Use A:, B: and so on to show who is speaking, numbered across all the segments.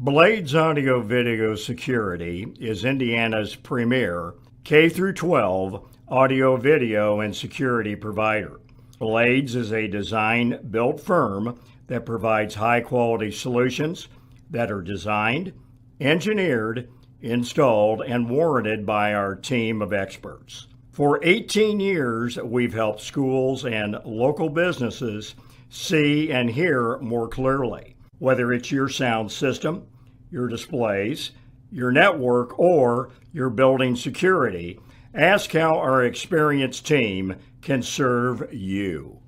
A: Blades Audio Video Security is Indiana's premier K-12 audio, video, and security provider. Blades is a design-built firm that provides high-quality solutions that are designed, engineered, installed, and warranted by our team of experts. For 18 years, we've helped schools and local businesses see and hear more clearly. Whether it's your sound system, your displays, your network, or your building security, ask how our experienced team can serve you.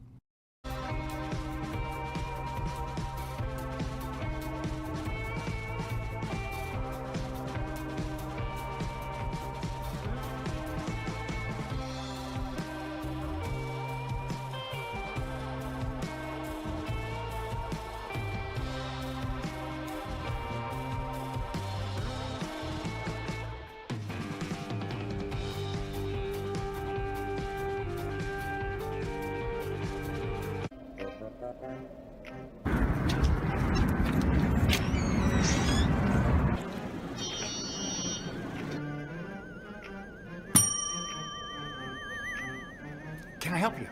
B: Can I help you?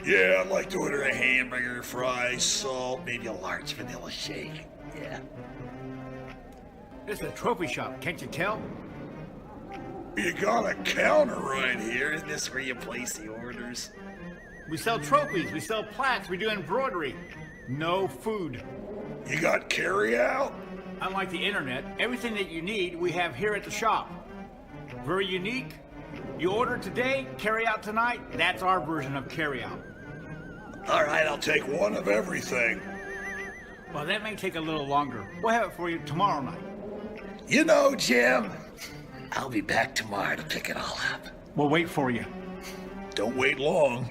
C: Yeah, I'd like to order a hamburger, fries, salt, maybe a large vanilla shake. Yeah.
B: This is a trophy shop, can't you tell?
C: You got a counter right here. Isn't this where you place the orders?
B: We sell trophies, we sell plaques, we do embroidery. No food.
C: You got carry out?
B: Unlike the internet, everything that you need we have here at the shop. Very unique. You order today, carry out tonight. That's our version of carry out.
C: All right, I'll take one of everything.
B: Well, that may take a little longer. We'll have it for you tomorrow night.
C: You know, Jim, I'll be back tomorrow to pick it all up.
B: We'll wait for you.
C: Don't wait long.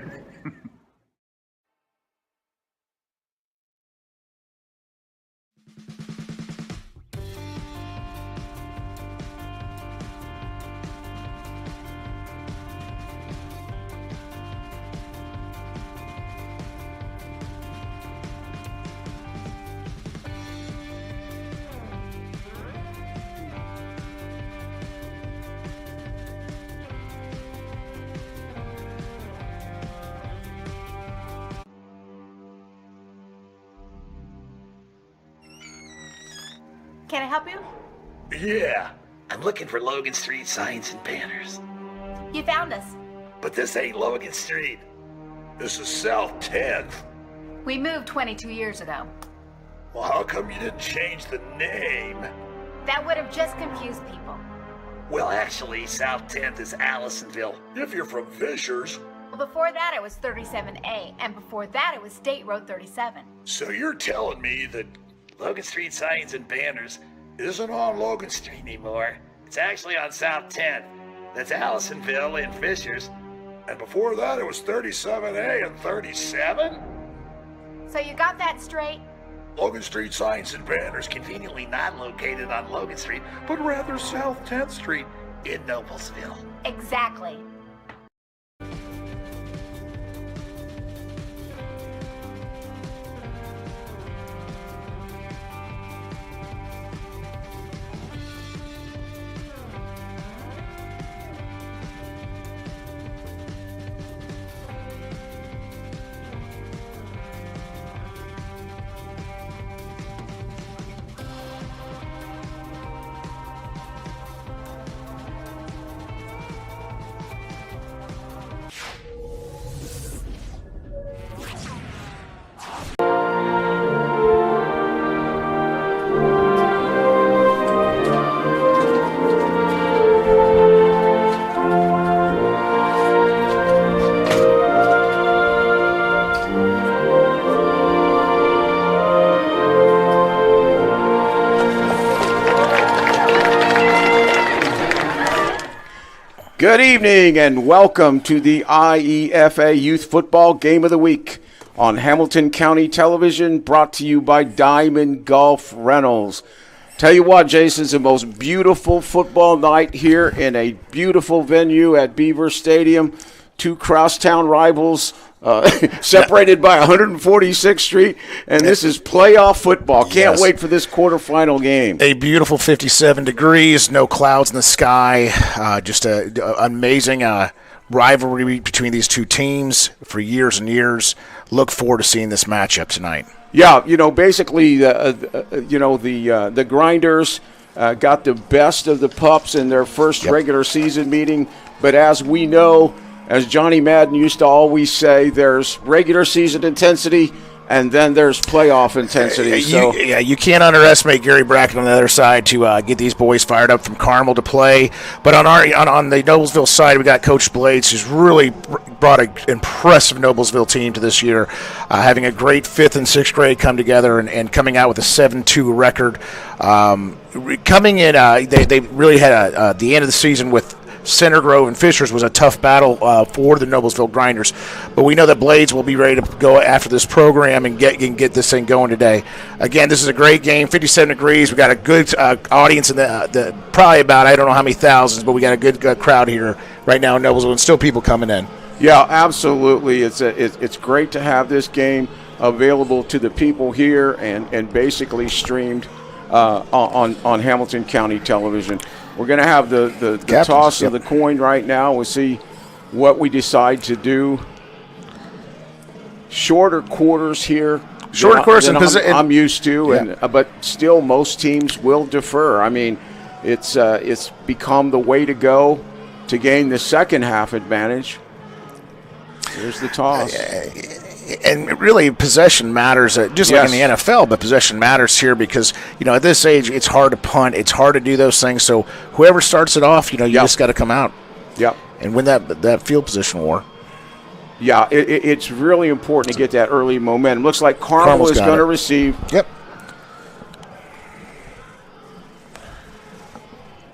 D: Can I help you?
C: Yeah, I'm looking for Logan Street signs and banners.
D: You found us.
C: But this ain't Logan Street. This is South 10th.
D: We moved 22 years ago.
C: Well, how come you didn't change the name?
D: That would have just confused people.
C: Well, actually, South 10th is Allisonville, if you're from Fishers.
D: Well, before that it was 37A, and before that it was State Road 37.
C: So you're telling me that Logan Street signs and banners isn't on Logan Street anymore? It's actually on South 10th. That's Allisonville and Fishers. And before that it was 37A and 37?
D: So you got that straight?
C: Logan Street signs and banners conveniently not located on Logan Street, but rather South 10th Street in Noblesville.
D: Exactly.
E: Good evening and welcome to the IEFA Youth Football Game of the Week on Hamilton County Television, brought to you by Diamond Golf Rentals. Tell you what, Jason, it's the most beautiful football night here in a beautiful venue at Beaver Stadium. two crosstown rivals separated by 146th Street, and this is playoff football. Can't wait for this quarterfinal game.
F: A beautiful 57 degrees, no clouds in the sky, just an amazing rivalry between these two teams for years and years. Look forward to seeing this matchup tonight. Yeah,
E: basically, the Grinders got the best of the Pups in their first regular season meeting, but as we know, as Johnny Madden used to always say, there's regular season intensity and then there's playoff intensity.
F: You can't underestimate Gary Brackett on the other side to get these boys fired up from Carmel to play. But on the Noblesville side, we got Coach Blades, who's really brought an impressive Noblesville team to this year, having a great 5th and 6th grade come together and coming out with a 7-2 record. Coming in, they really had the end of the season with Center Grove and Fishers was a tough battle for the Noblesville Grinders, but we know that Blades will be ready to go after this program and get this thing going today. Again, this is a great game, 57 degrees. We got a good audience in the probably about, I don't know how many thousands, but we got a good crowd here right now in Noblesville, and still people coming in.
E: Yeah, absolutely. It's great to have this game available to the people here and basically streamed on Hamilton County Television. We're going to have the toss of the coin right now. We'll see what we decide to do. Shorter quarters here.
F: Shorter quarters,
E: I'm used to, but still most teams will defer. I mean, it's become the way to go to gain the second half advantage. Here's the toss.
F: And really, possession matters, just like in the NFL, but possession matters here because, at this age, it's hard to punt. It's hard to do those things. So whoever starts it off, you just got to come out and win that field position war.
E: Yeah, it's really important to get that early momentum. Looks like Carmel is going to receive.
F: Yep.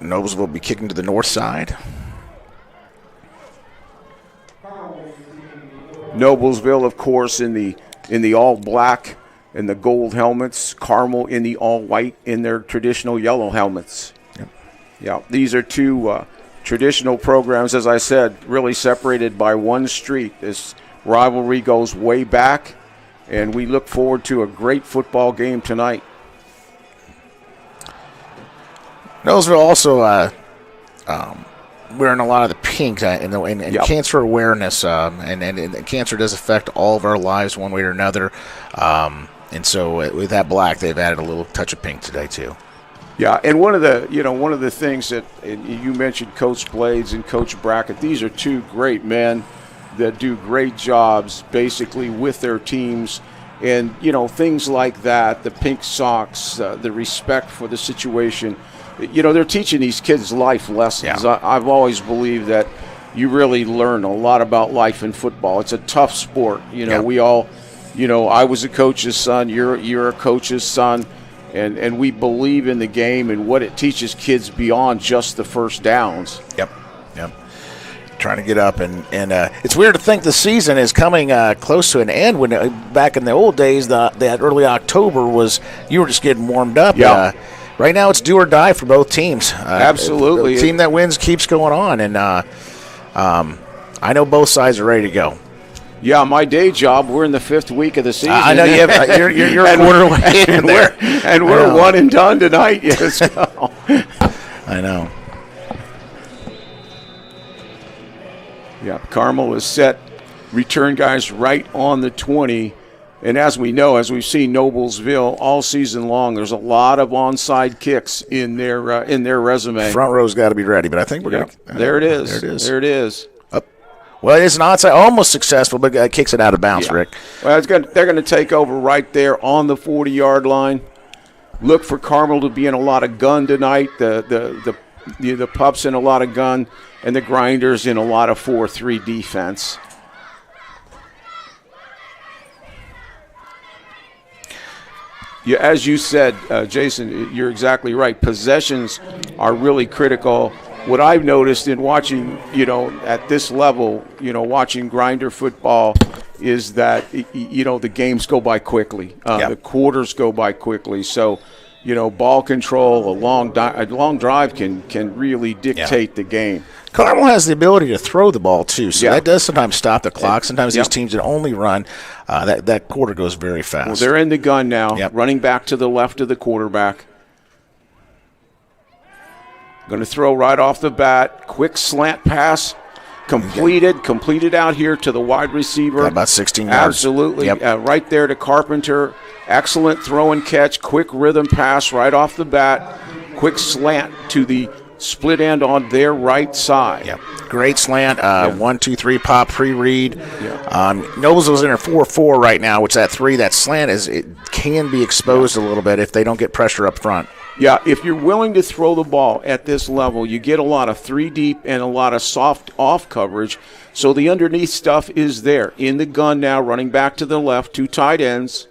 F: Noblesville will be kicking to the north side.
E: Noblesville, of course, in the all black and the gold helmets. Carmel in the all white in their traditional yellow helmets. Yep. Yeah, these are two traditional programs, as I said, really separated by one street. This rivalry goes way back, and we look forward to a great football game tonight.
F: Noblesville also wearing a lot of the pink and cancer awareness, and cancer does affect all of our lives one way or another. And so with that black, they've added a little touch of pink today too.
E: Yeah, and one of the things that you mentioned, Coach Blades and Coach Brackett. These are two great men that do great jobs basically with their teams, and things like that. The pink socks, the respect for the situation. They're teaching these kids life lessons. Yeah. I've always believed that you really learn a lot about life in football. It's a tough sport. We all, I was a coach's son. You're a coach's son, and we believe in the game and what it teaches kids beyond just the first downs.
F: Yep. Trying to get up, and it's weird to think the season is coming close to an end. When back in the old days, that early October was you were just getting warmed up.
E: Yeah.
F: Right now, it's do or die for both teams.
E: Absolutely.
F: The team that wins keeps going on, and I know both sides are ready to go.
E: Yeah, my day job, we're in the 5th week of the season.
F: I know you're a quarter way in there.
E: And we're one and done tonight. Yes.
F: I know.
E: Yeah, Carmel is set. Return guys right on the 20. And as we know, as we've seen Noblesville all season long, there's a lot of onside kicks in their resume.
F: Front row's got to be ready, but I think we're going to.
E: There it is.
F: Up. Well, it's an onside, almost successful, but kicks it out of bounds, Rick.
E: Well, they're going to take over right there on the 40-yard line. Look for Carmel to be in a lot of gun tonight. The Pups in a lot of gun, and the Grinders in a lot of 4-3 defense. Yeah, as you said, Jason, you're exactly right. Possessions are really critical. What I've noticed in watching, at this level, watching Grinder football is that, the games go by quickly. The quarters go by quickly. So, ball control, a long drive can really dictate the game.
F: Carmel has the ability to throw the ball, too, so that does sometimes stop the clock. Sometimes these teams that only run, that quarter goes very fast.
E: Well, they're in the gun now, running back to the left of the quarterback. Going to throw right off the bat. Quick slant pass. Completed out here to the wide receiver.
F: Got about 16 yards.
E: Absolutely. Right there to Carpenter. Excellent throw and catch. Quick rhythm pass right off the bat. Quick slant to the split end on their right side.
F: Yep. Great slant. 1, 2, 3 pop pre-read. Noblesville's in a 4-4 right now, which that 3, that slant can be exposed a little bit if they don't get pressure up front.
E: Yeah, if you're willing to throw the ball at this level, you get a lot of 3 deep and a lot of soft off coverage. So the underneath stuff is there. In the gun now, running back to the left, 2 tight ends.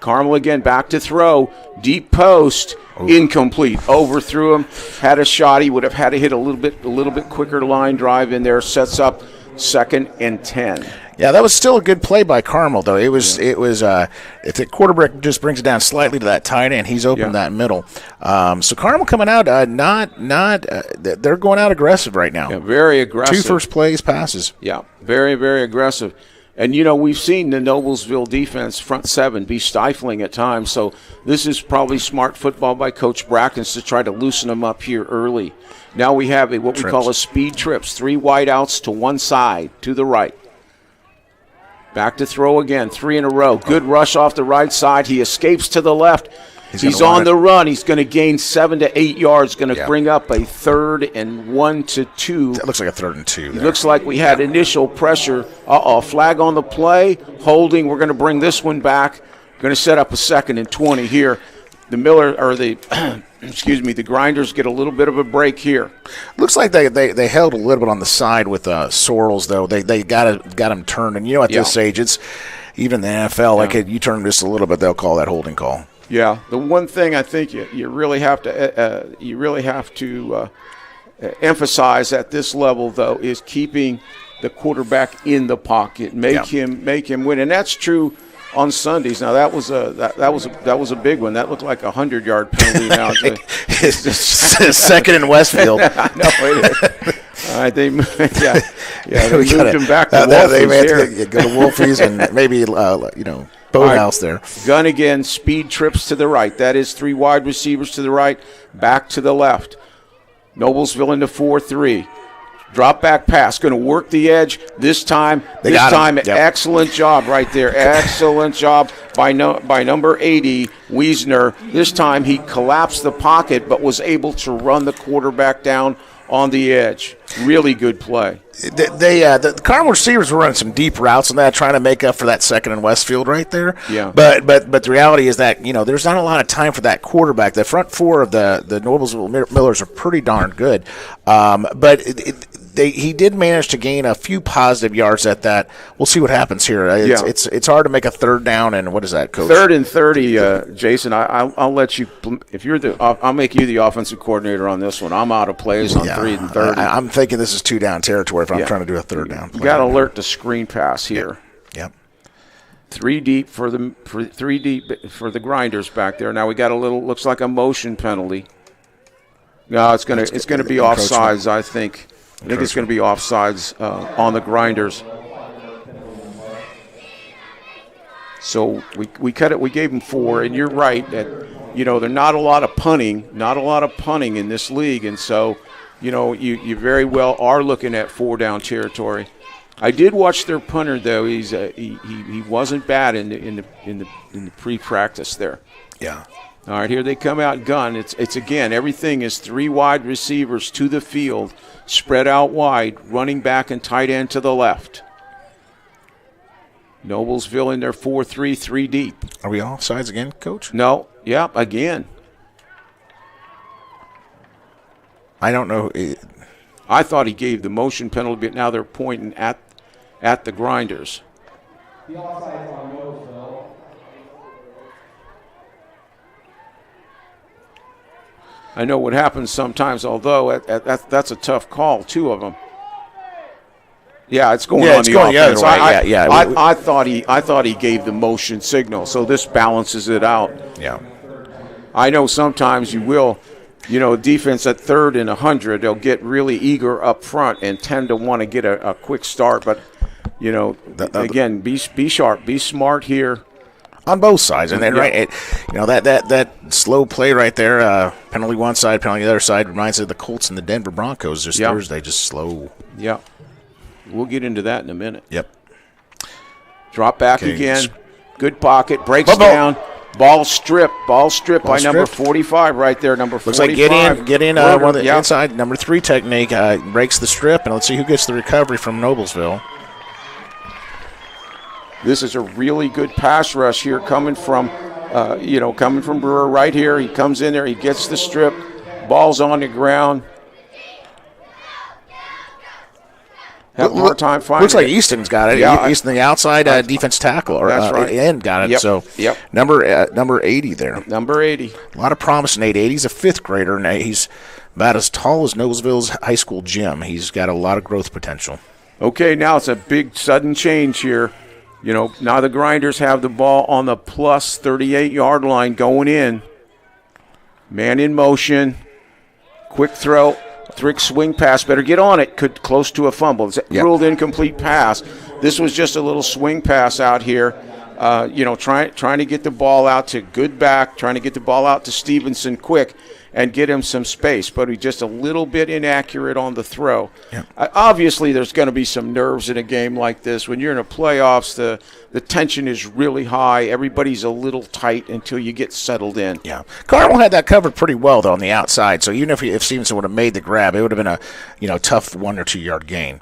E: Carmel again back to throw. Deep post. Incomplete. Overthrew him. Had a shot. He would have had to hit a little bit quicker line drive in there. Sets up 2nd and 10.
F: Yeah, that was still a good play by Carmel, though. It was if the quarterback just brings it down slightly to that tight end, he's open that middle. So Carmel coming out they're going out aggressive right now.
E: Yeah, very aggressive.
F: 2 first plays passes.
E: Yeah, very, very aggressive. And, we've seen the Noblesville defense, front 7, be stifling at times. So this is probably smart football by Coach Brackens to try to loosen them up here early. Now we have what we call a speed trips, 3 wide outs to one side, to the right. Back to throw again, 3 in a row. Good rush off the right side. He escapes to the left. He's on the run. He's going to gain 7 to 8 yards. Going to bring up a 3rd and 1 to 2.
F: That looks like a 3rd and 2.
E: It looks like we had initial pressure. Flag on the play. Holding. We're going to bring this one back. Going to set up a 2nd and 20 here. The the Grinders get a little bit of a break here.
F: Looks like they held a little bit on the side with Sorrells, though. They got him turned. And, at this age, it's even the NFL, like you turn just a little bit, they'll call that holding call.
E: Yeah, the one thing I think you really have to emphasize at this level, though, is keeping the quarterback in the pocket, make him win, and that's true on Sundays. Now that was a big one. That looked like a 100-yard penalty. Now
F: it's 2nd in Westfield.
E: No, it is. They moved him back to Wolfie's.
F: They may have to go to Wolfie's and maybe Boathouse there.
E: Gun again, speed trips to the right. That is 3 wide receivers to the right, back to the left. Noblesville into 4-3. Drop back pass, going to work the edge this time. Excellent job right there. Excellent job by number 80, Wiesner. This time he collapsed the pocket but was able to run the quarterback down on the edge. Really good play.
F: The Carmel receivers were running some deep routes on that, trying to make up for that 2nd in Westfield right there.
E: Yeah.
F: But the reality is that there's not a lot of time for that quarterback. The front 4 of the Noblesville Millers are pretty darn good, but he did manage to gain a few positive yards at that. We'll see what happens here. It's hard to make a 3rd down, and what is that, Coach?
E: 3rd and 30, Jason. I'll let you. If you're I'll make you the offensive coordinator on this one. I'm out of plays on 3rd and 30.
F: I'm thinking this is 2 down territory if I'm trying to do a 3rd down play.
E: You got to alert the screen pass here.
F: Yep.
E: 3 deep for the Grinders back there. Now we got a little. Looks like a motion penalty. No, it's gonna be offsides. I think it's going to be offsides on the Grinders. So we cut it. We gave them 4, and you're right that there's not a lot of punting in this league, and so you very well are looking at 4 down territory. I did watch their punter though. He wasn't bad in the pre-practice there.
F: Yeah.
E: All right, here they come out gun. It's again, everything is 3 wide receivers to the field, spread out wide, running back and tight end to the left. Noblesville in their 4-3, 3 deep.
F: Are we offsides again, Coach?
E: No. Yeah, again.
F: I don't know.
E: I thought he gave the motion penalty, but now they're pointing at the Grinders. The offsides on Noblesville. I know what happens sometimes, although that's a tough call, 2 of them. Yeah, it's going on the offense. I thought he gave the motion signal, so this balances it out.
F: Yeah.
E: I know sometimes you will, defense at 3rd and 100, they'll get really eager up front and tend to want to get a quick start. But, again, be sharp, be smart here.
F: On both sides, and then that slow play right there, penalty one side, penalty the other side, reminds me of the Colts and the Denver Broncos just Thursday, just slow.
E: Yeah, we'll get into that in a minute.
F: Yep.
E: Drop back again, good pocket, breaks down, ball strip by number 45 right there, number 45.
F: Looks like get in one of the inside, number 3 technique, breaks the strip, and let's see who gets the recovery from Noblesville.
E: This is a really good pass rush here coming from Brewer right here. He comes in there, he gets the strip, ball's on the ground. Have a hard time finding
F: Looks like
E: it.
F: Easton's got it.
E: Yeah,
F: Easton, the outside defense tackle, or end got it.
E: Yep.
F: Number 80 there.
E: Number 80.
F: A lot of promise in 80. He's a 5th grader, and he's about as tall as Noblesville's high school gym. He's got a lot of growth potential.
E: Okay, now it's a big sudden change here. Now the Grinders have the ball on the plus 38-yard line going in. Man in motion. Quick throw. Trick swing pass. Better get on it. Close to a fumble. It's a ruled incomplete pass. This was just a little swing pass out here. Trying to get the ball out to good back. Trying to get the ball out to Stevenson quick and get him some space, but he's just a little bit inaccurate on the throw. Yeah. Obviously, there's going to be some nerves in a game like this. When you're in the playoffs, the tension is really high. Everybody's a little tight until you get settled in.
F: Yeah. Carmel had that covered pretty well, though, on the outside. So even if Stevenson would have made the grab, it would have been a tough 1 or 2 yard gain.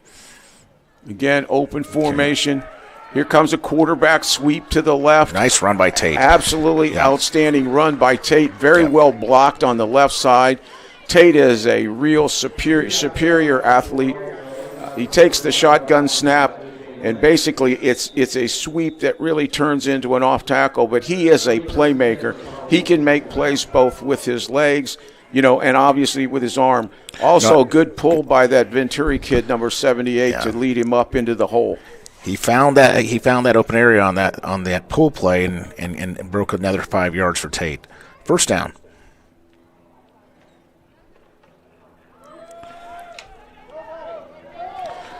E: Again, open formation. Okay. Here comes a quarterback sweep to the left.
F: Nice run by Tate.
E: Absolutely outstanding run by Tate. Very well blocked on the left side. Tate is a real superior athlete. He takes the shotgun snap, and basically it's a sweep that really turns into an off tackle, but he is a playmaker. He can make plays both with his legs, and obviously with his arm. Also, a good pull by that Venturi kid, number 78, to lead him up into the hole.
F: He found that open area on that pull play and broke another 5 yards for Tate. First down.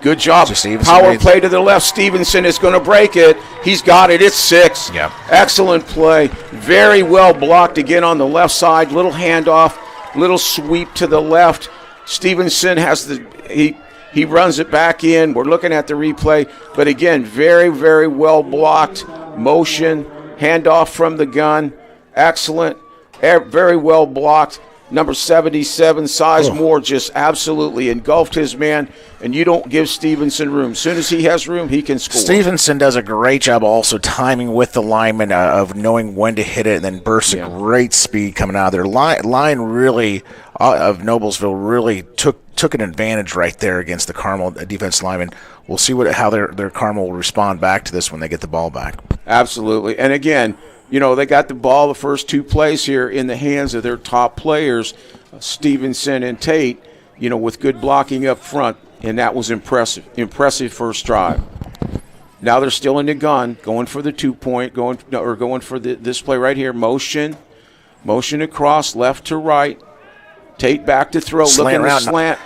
E: Good job. Power play to the left. Stevenson is going to break it. He's got it. It's 6.
F: Yeah.
E: Excellent play. Very well blocked again on the left side. Little handoff, little sweep to the left. Stevenson has He runs it back in. We're looking at the replay. But, again, very, very well blocked. Motion, handoff from the gun. Excellent. Very well blocked. Number 77, Sizemore, just absolutely engulfed his man, and you don't give Stevenson room. As soon as he has room, he can score.
F: Stevenson does a great job also timing with the lineman of knowing when to hit it and then bursts a great speed coming out of there. Line really of Noblesville really took an advantage right there against the Carmel defense lineman. We'll see how their Carmel will respond back to this when they get the ball back.
E: Absolutely. And, again, they got the ball the first 2 plays here in the hands of their top players, Stevenson and Tate, with good blocking up front, and that was impressive. Impressive first drive. Now they're still in the gun, going for the 2-point, going for this play right here. Motion across, left to right. Tate back to throw, looking to slant.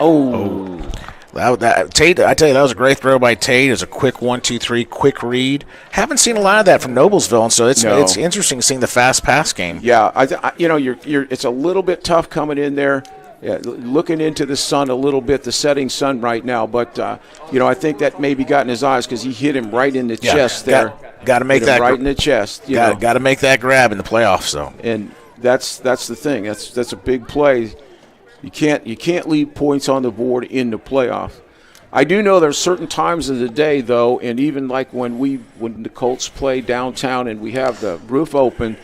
F: Tate, I tell you, that was a great throw by Tate. It was a quick 1-2-3, quick read. Haven't seen a lot of that from Noblesville, and so it's interesting seeing the fast pass game.
E: Yeah, it's a little bit tough coming in there, looking into the sun a little bit, the setting sun right now. But I think that maybe got in his eyes because he hit him right in the chest there.
F: Got to make that
E: right in the chest.
F: Got to make that grab in the playoffs, though.
E: And that's the thing. That's a big play. You can't leave points on the board in the playoff. I do know there's certain times of the day, though, and even like when the Colts play downtown and we have the roof open,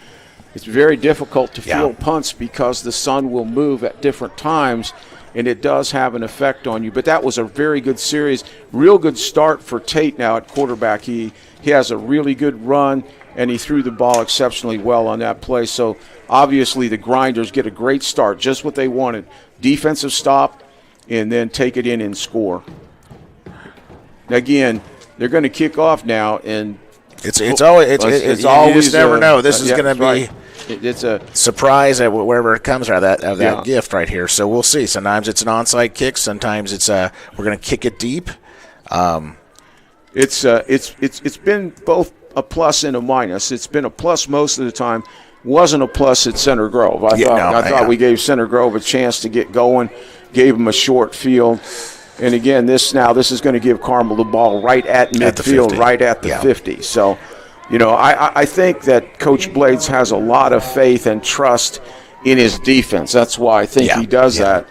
E: it's very difficult to field punts because the sun will move at different times, and it does have an effect on you. But that was a very good series. Real good start for Tate now at quarterback. He has a really good run, and he threw the ball exceptionally well on that play. So obviously the Grinders get a great start, just what they wanted. Defensive stop, and then take it in and score. again, they're going to kick off now, and
F: it's always you just never know. This is going to be
E: right. It's a
F: surprise at wherever it comes out of that gift right here. So we'll see. Sometimes it's an onside kick. Sometimes it's we're going to kick it deep.
E: It's been both a plus and a minus. It's been a plus most of the time. Wasn't a plus at Center Grove. I thought we gave Center Grove a chance to get going, gave them a short field. And again, this is going to give Carmel the ball right at midfield, right at the 50. So, I think that Coach Blades has a lot of faith and trust in his defense. That's why I think he does that.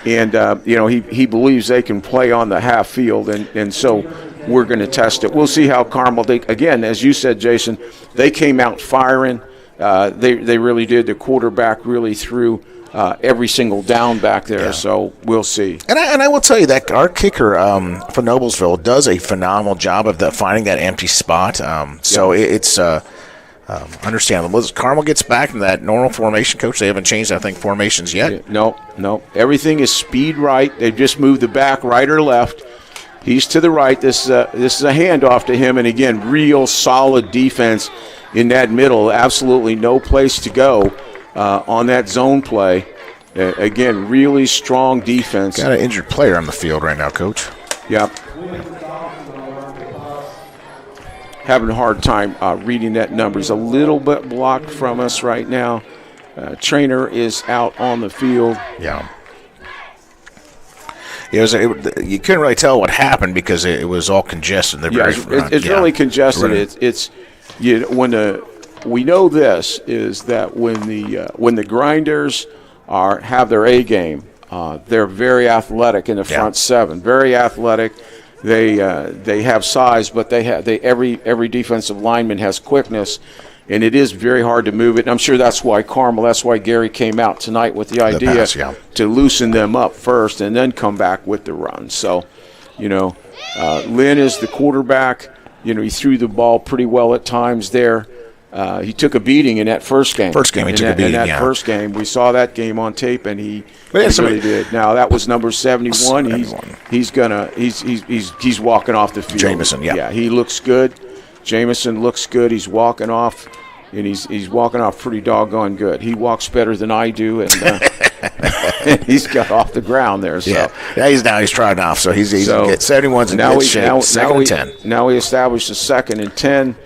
E: And, he believes they can play on the half field, and so we're going to test it. We'll see how Carmel, again, as you said, Jason, they came out firing. They really did. The quarterback really threw every single down back there, so we'll see.
F: And I will tell you that our kicker for Noblesville does a phenomenal job of finding that empty spot. So it's understandable. As Carmel gets back into that normal formation, Coach, they haven't changed, I think, formations yet.
E: No. Everything is speed right. They've just moved the back right or left. He's to the right. This is a handoff to him, and again, real solid defense in that middle. Absolutely no place to go on that zone play. Again, really strong defense.
F: Got an injured player on the field right now, Coach.
E: Yep. Having a hard time reading that number. He's a little bit blocked from us right now. Trainer is out on the field.
F: Yeah. You couldn't really tell what happened because it was all congested in the very front.
E: It's really congested.
F: Right.
E: We know this is that when the Grinders have their A game, they're very athletic in the front seven. Very athletic. They have size, but every defensive lineman has quickness, and it is very hard to move it. And I'm sure that's why Gary came out tonight with the idea to loosen them up first and then come back with the run. So, Lynn is the quarterback. He threw the ball pretty well at times there. He took a beating in that first game. In that first game, we saw that game on tape, and he really did. Now that was number 71. He's walking off the field.
F: Jamison,
E: he looks good. Jamison looks good. He's walking off, and he's walking off pretty doggone good. He walks better than I do, and he's got off the ground there. So.
F: Yeah, he's trying off, so he's going to get 71's in good shape. Second and 10.
E: Now we established a 2nd and 10.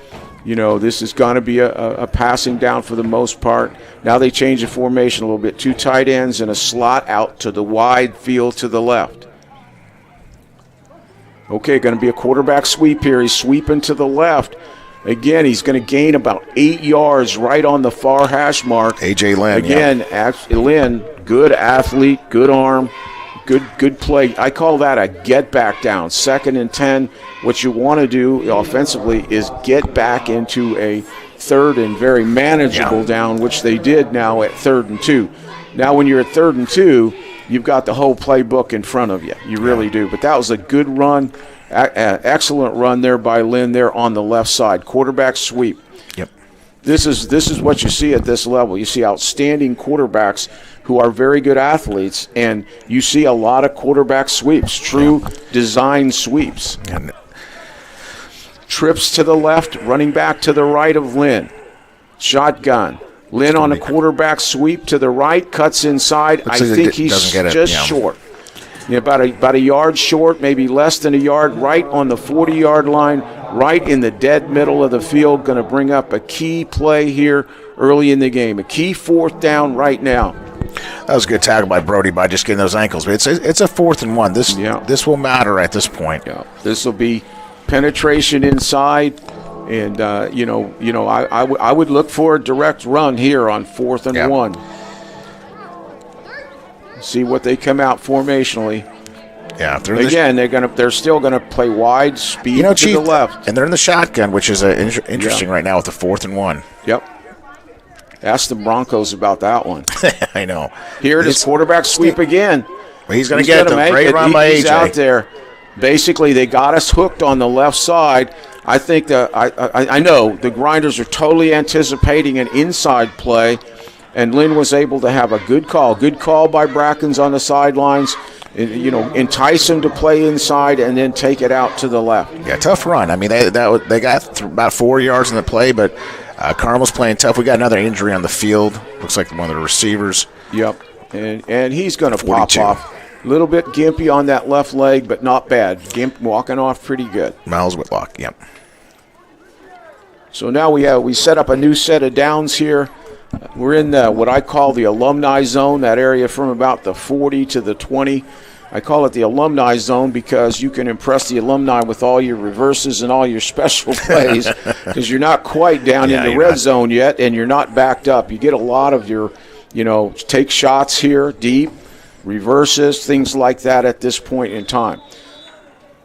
E: This is going to be a passing down for the most part. Now they change the formation a little bit. 2 tight ends and a slot out to the wide field to the left. Okay, going to be a quarterback sweep here. He's sweeping to the left. Again, he's going to gain about 8 yards right on the far hash mark.
F: A.J. Lynn.
E: Again, Lynn, good athlete, good arm, good play. I call that a get back down. 2nd and 10. What you want to do offensively is get back into a 3rd and very manageable down, which they did now at 3rd and 2. Now when you're at 3rd and 2, you've got the whole playbook in front of you. You really do. But that was a good run, excellent run there by Lynn there on the left side. Quarterback sweep.
F: Yep.
E: This is what you see at this level. You see outstanding quarterbacks who are very good athletes, and you see a lot of quarterback sweeps, true design sweeps. Trips to the left, running back to the right of Lynn. Shotgun. Lynn on a quarterback sweep to the right, cuts inside. I think he's just short. About a yard short, maybe less than a yard, right on the 40-yard line, right in the dead middle of the field. Going to bring up a key play here early in the game. A key 4th down right now.
F: That was a good tackle by Brody by just getting those ankles. But it's a 4th and 1. This will matter at this point.
E: Yeah. This will be penetration inside. And, I would look for a direct run here on 4th and 1. See what they come out formationally.
F: Yeah,
E: they're still gonna play wide, speed to the left,
F: and they're in the shotgun, which is interesting right now with the 4th and 1.
E: Yep. Ask the Broncos about that one.
F: I know.
E: Here it is, quarterback sweep again.
F: Well, he's going to get the great run by AJ.
E: He's out there. Basically, they got us hooked on the left side. I think I know the Grinders are totally anticipating an inside play, and Lynn was able to have a good call. Good call by Brackens on the sidelines, entice them to play inside and then take it out to the left.
F: Yeah, tough run. I mean, they got about 4 yards in the play, but Carmel's playing tough. We got another injury on the field. Looks like one of the receivers.
E: Yep, and he's going to pop off. A little bit gimpy on that left leg, but not bad. Gimp walking off pretty good.
F: Miles Whitlock, yep.
E: So now we set up a new set of downs here. We're in what I call the alumni zone, that area from about the 40 to the 20. I call it the alumni zone because you can impress the alumni with all your reverses and all your special plays because you're not quite down in the red zone yet and you're not backed up. You get a lot of your, take shots here deep, reverses, things like that at this point in time.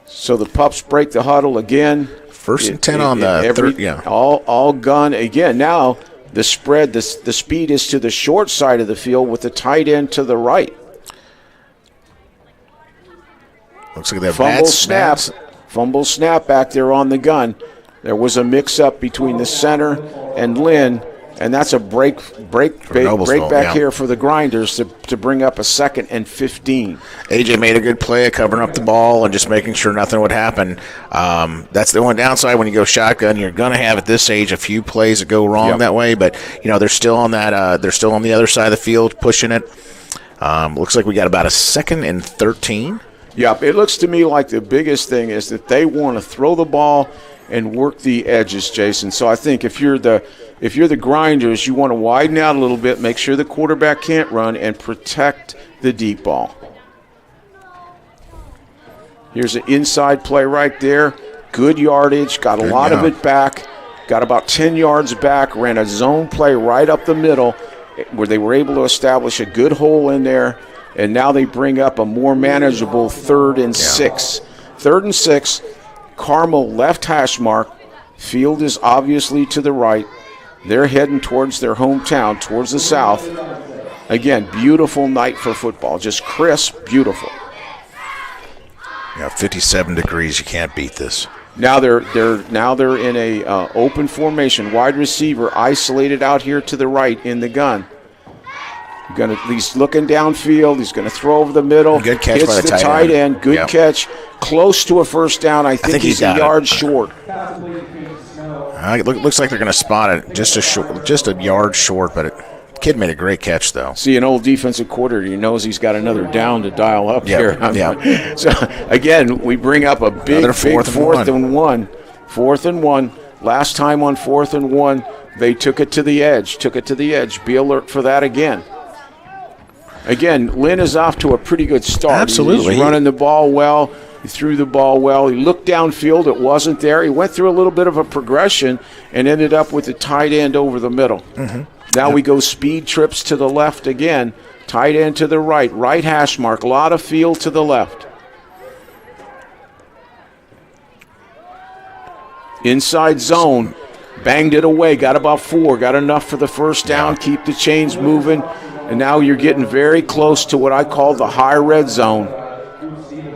E: So the Pups break the huddle again.
F: First and 10 on the third, yeah.
E: All gun again. Now the spread, the speed is to the short side of the field with the tight end to the right.
F: Looks like they have
E: Fumble snap back there on the gun. There was a mix-up between the center and Lynn, and that's a break back here for the Grinders to bring up a 2nd and 15.
F: AJ made a good play of covering up the ball and just making sure nothing would happen. That's the only downside when you go shotgun. You're going to have at this age a few plays that go wrong that way, but they're still on that. They're still on the other side of the field pushing it. Looks like we got about a 2nd and 13.
E: Yeah, it looks to me like the biggest thing is that they want to throw the ball and work the edges, Jason. So I think if you're the Grinders, you want to widen out a little bit, make sure the quarterback can't run, and protect the deep ball. Here's an inside play right there. Good yardage, got a lot of it back, got about 10 yards back, ran a zone play right up the middle where they were able to establish a good hole in there. And now they bring up a more manageable 3rd and 6. 3rd and 6, Carmel left hash mark. Field is obviously to the right. They're heading towards their hometown, towards the south. Again, beautiful night for football. Just crisp, beautiful.
F: 57 degrees. You can't beat this.
E: Now they're in a open formation. Wide receiver isolated out here to the right in the gun. He's looking downfield. He's going to throw over the middle.
F: Good catch by the
E: tight end. Good catch. Close to a first down. I think he's a yard short.
F: It looks like they're going to spot it just a yard short, but kid made a great catch, though.
E: See, an old defensive coordinator, he knows he's got another down to dial up here.
F: Yeah.
E: So, again, we bring up a big fourth and one. 4th and 1. Last time on 4th and 1, they took it to the edge. Be alert for that again. Again, Lynn is off to a pretty good start.
F: Absolutely.
E: He's running the ball well. He threw the ball well. He looked downfield. It wasn't there. He went through a little bit of a progression and ended up with the tight end over the middle. Mm-hmm. Now we go speed trips to the left again. Tight end to the right. Right hash mark. A lot of field to the left. Inside zone. Banged it away. Got about 4. Got enough for the first down. Keep the chains moving. And now you're getting very close to what I call the high red zone.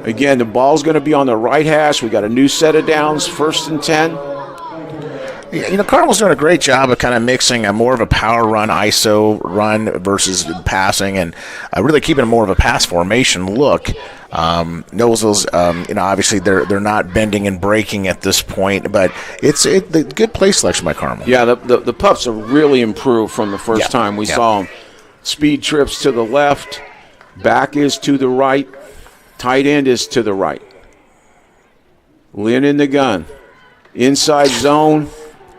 E: Again, the ball's going to be on the right hash. We got a new set of downs, 1st and 10.
F: Yeah, Carmel's doing a great job of kind of mixing a more of a power run, ISO run versus passing, and really keeping more of a pass formation look. Noblesville's, obviously they're not bending and breaking at this point, but it's the good play selection by Carmel.
E: Yeah, the Pups have really improved from the first time we saw them. Speed trips to the left, back is to the right, tight end is to the right. Lynn in the gun. Inside zone,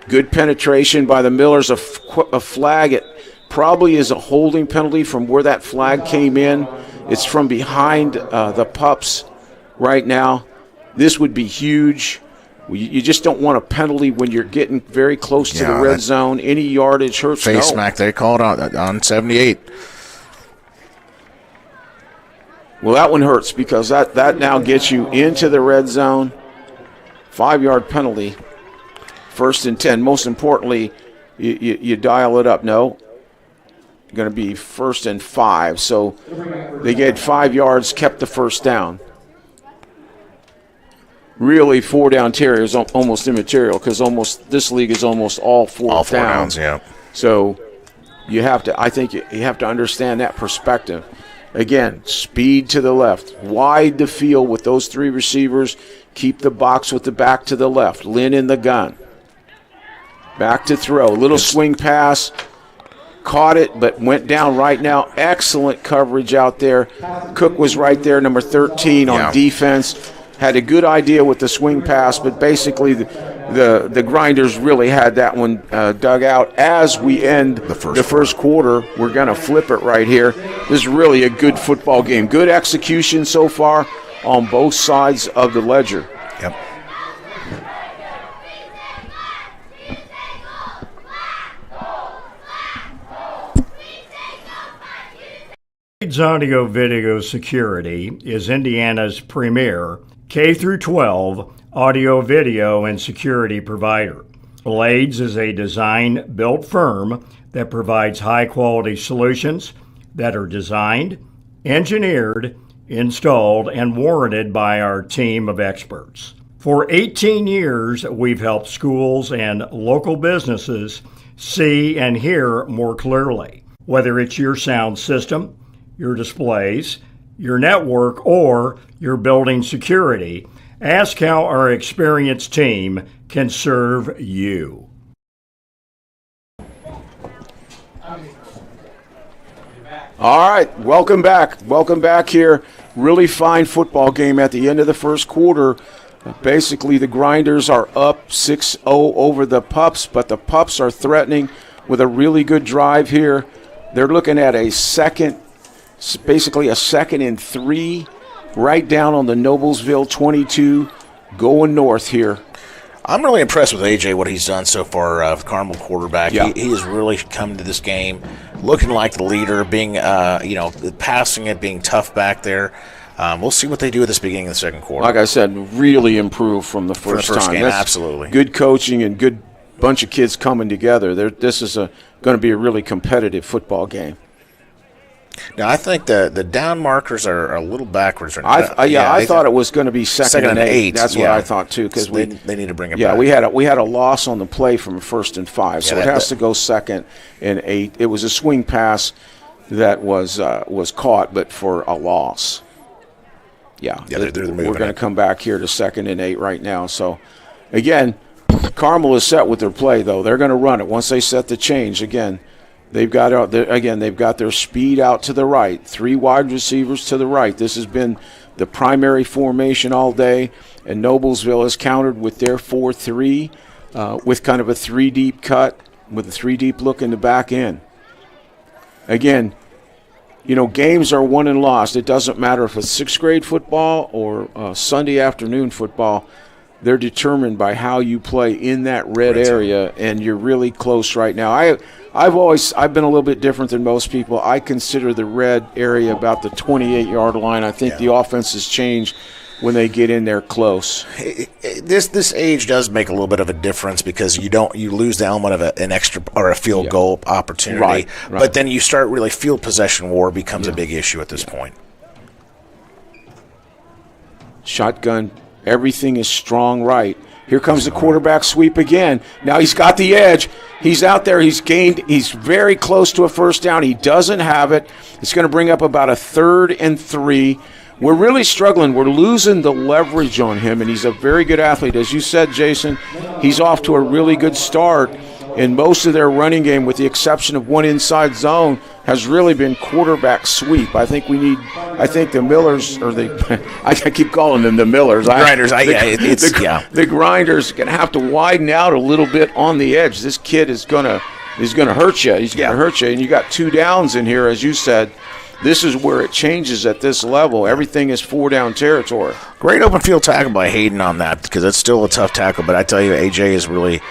E: good penetration by the Millers. A flag, it probably is a holding penalty from where that flag came in. It's from behind the Pups right now. This would be huge. You just don't want a penalty when you're getting very close to the red zone. Any yardage hurts.
F: Face smack, they called on 78.
E: Well, that one hurts because that now gets you into the red zone. 5-yard penalty. 1st and 10. Most importantly, you dial it up. No. Going to be 1st and 5. So they get 5 yards, kept the first down. Really, 4-down carry is almost immaterial because this league is almost all four downs.
F: Yeah.
E: So I think you have to understand that perspective. Again, speed to the left. Wide the field with those 3 receivers. Keep the box with the back to the left. Lynn in the gun. Back to throw. Little swing pass. Caught it, but went down right now. Excellent coverage out there. Cook was right there, number 13 on defense. Had a good idea with the swing pass, but basically the Grinders really had that one dug out. As we end the first quarter, we're going to flip it right here. This is really a good football game. Good execution so far on both sides of the ledger.
F: Yep.
A: Blades Audio Video Security is Indiana's premier K-12 audio, video, and security provider. Blades is a design-built firm that provides high-quality solutions that are designed, engineered, installed, and warranted by our team of experts. For 18 years, we've helped schools and local businesses see and hear more clearly. Whether it's your sound system, your displays, your network, or your building security, ask how our experienced team can serve you.
E: All right, welcome back. Welcome back here. Really fine football game at the end of the first quarter. Basically, the Grinders are up 6-0 over the Pups, but the Pups are threatening with a really good drive here. They're looking at basically a 2nd and 3, right down on the Noblesville 22, going north here.
F: I'm really impressed with AJ, what he's done so far, Carmel quarterback.
E: Yeah.
F: He has really come to this game looking like the leader, being, passing it, being tough back there. We'll see what they do at this beginning of the second quarter.
E: Like I said, really improved from the first time.
F: Game,
E: That's
F: absolutely.
E: Good coaching and good bunch of kids coming together. This is going to be a really competitive football game.
F: Now, I think the down markers are a little backwards.
E: I thought it was going to be second and 8. That's what I thought too, because
F: they need to bring it back.
E: Yeah, we had a loss on the play from 1st and 5, so it has to go 2nd and 8. It was a swing pass that was caught, but for a loss. Yeah,
F: they're
E: we're going to come back here to 2nd and 8 right now. So, again, Carmel is set with their play though. They're going to run it once they set the change. Again, they've got their speed out to the right. 3 wide receivers to the right. This has been the primary formation all day, and Noblesville has countered with their 4-3 with kind of a 3-deep cut with a 3-deep look in the back end. Again, games are won and lost. It doesn't matter if it's 6th grade football or Sunday afternoon football. They're determined by how you play in that red area, and you're really close right now. I've been a little bit different than most people. I consider the red area about the 28-yard line. I think the offense has changed when they get in there close.
F: This age does make a little bit of a difference because you lose the element of an extra or a field goal opportunity.
E: Right.
F: But then you start really field possession war becomes a big issue at this point.
E: Shotgun. Everything is strong right. Here comes the quarterback sweep again. Now he's got the edge. He's out there. He's very close to a first down. He doesn't have it. It's going to bring up about a 3rd and 3. We're really struggling. We're losing the leverage on him, and he's a very good athlete. As you said, Jason, he's off to a really good start. And most of their running game, with the exception of one inside zone, has really been quarterback sweep. I think the Millers, or I keep calling them the Millers. The Grinders going to have to widen out a little bit on the edge. This kid is going to hurt you. He's going to hurt you. And you got 2 downs in here, as you said. This is where it changes at this level. Everything is 4-down territory.
F: Great open field tackle by Hayden on that, because it's still a tough tackle. But I tell you, AJ is really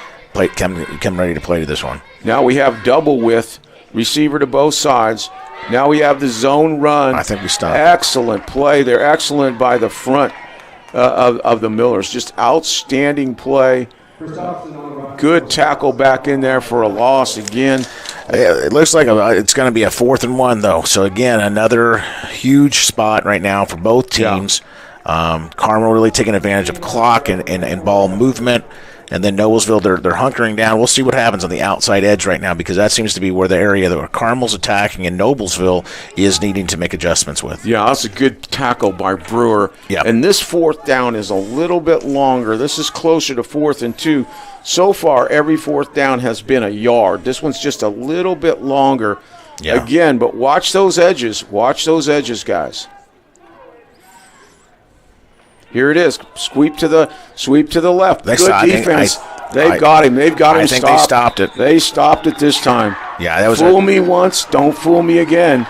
F: come ready to play to this one.
E: Now we have double width, receiver to both sides. Now we have the zone run.
F: I think we stopped.
E: Excellent play. They're excellent by the front of the Millers. Just outstanding play. Good tackle back in there for a loss again.
F: It looks like it's going to be a 4th and 1, though. So, again, another huge spot right now for both teams. Carmel really taking advantage of clock and ball movement. And then Noblesville, they're hunkering down. We'll see what happens on the outside edge right now, because that seems to be where the area that Carmel's attacking and Noblesville is needing to make adjustments with.
E: Yeah, that's a good tackle by Brewer.
F: Yep.
E: And this 4th down is a little bit longer. This is closer to 4th and 2. So far, every 4th down has been a yard. This one's just a little bit longer.
F: Yeah.
E: Again, but watch those edges. Watch those edges, guys. Here it is. Sweep to the left. Good defense. They've got him. They've got him.
F: I think they stopped it.
E: They stopped it this time.
F: Yeah, that was
E: fool me once, don't fool me again.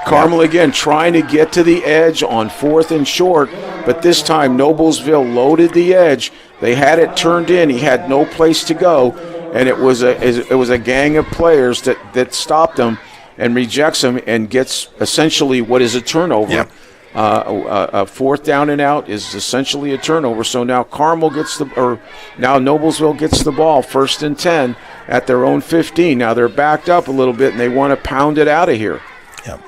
E: Carmel again trying to get to the edge on 4th and short, but this time Noblesville loaded the edge. They had it turned in. He had no place to go, and it was a gang of players that stopped him and rejects him and gets essentially what is a turnover.
F: Yep.
E: A 4th down and out is essentially a turnover. So now now Noblesville gets the ball 1st and 10 at their own 15. Now they're backed up a little bit and they want to pound it out of here.
F: Yep.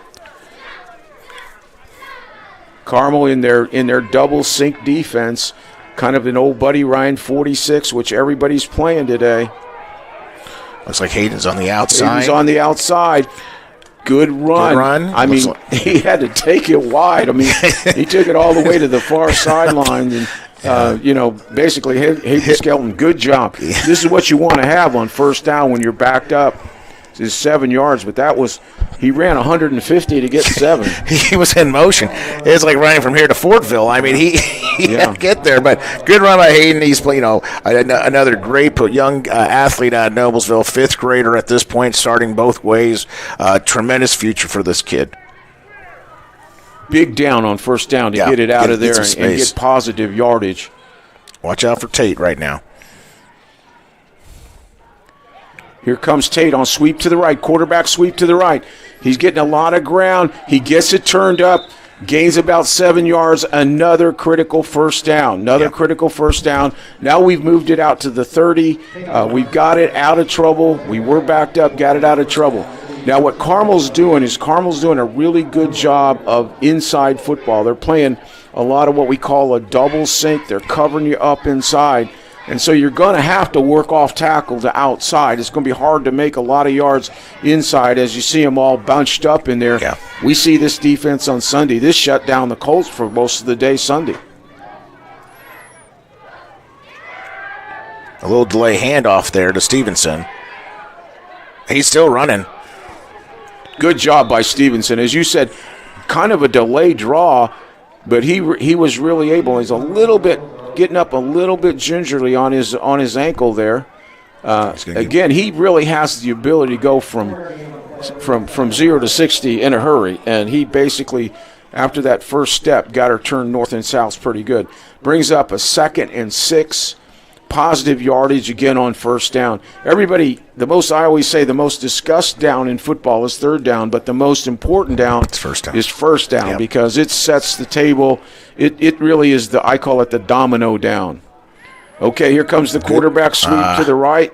E: Carmel in their double sync defense, kind of an old Buddy Ryan 46, which everybody's playing today.
F: Looks like Hayden's on the outside.
E: He's on the outside. Good run. I mean, he had to take it wide. I mean, he took it all the way to the far sideline. And, basically, Hayden Skelton, good job. This is what you want to have on 1st down when you're backed up. It's 7 yards, but he ran 150 to get 7.
F: He was in motion. It's like running from here to Fortville. I mean, he had to get there, but good run by Hayden. He's playing, another great young athlete out of Noblesville, 5th grader at this point, starting both ways. Tremendous future for this kid.
E: Big down on 1st down to get it out of there and get positive yardage.
F: Watch out for Tate right now.
E: Here comes Tate on sweep to the right, quarterback sweep to the right. He's getting a lot of ground. He gets it turned up, gains about 7 yards, another critical 1st down, critical 1st down. Now we've moved it out to the 30. We've got it out of trouble. We were backed up, got it out of trouble. Now what Carmel's doing a really good job of inside football. They're playing a lot of what we call a double sync. They're covering you up inside. And so you're going to have to work off tackle to outside. It's going to be hard to make a lot of yards inside as you see them all bunched up in there.
F: Yeah.
E: We see this defense on Sunday. This shut down the Colts for most of the day Sunday.
F: A little delay handoff there to Stevenson. He's still running.
E: Good job by Stevenson. As you said, kind of a delayed draw, but he was really able. He's getting up a little bit gingerly on his ankle there. Again, he really has the ability to go from 0 to 60 in a hurry, and he basically, after that first step, got her turned north and south pretty good. Brings up a 2nd and 6, positive yardage again on 1st down. I always say the most discussed down in football is 3rd down, but the most important down is 1st down because it sets the table. It really is I call it the domino down. Okay, here comes the quarterback sweep to the right.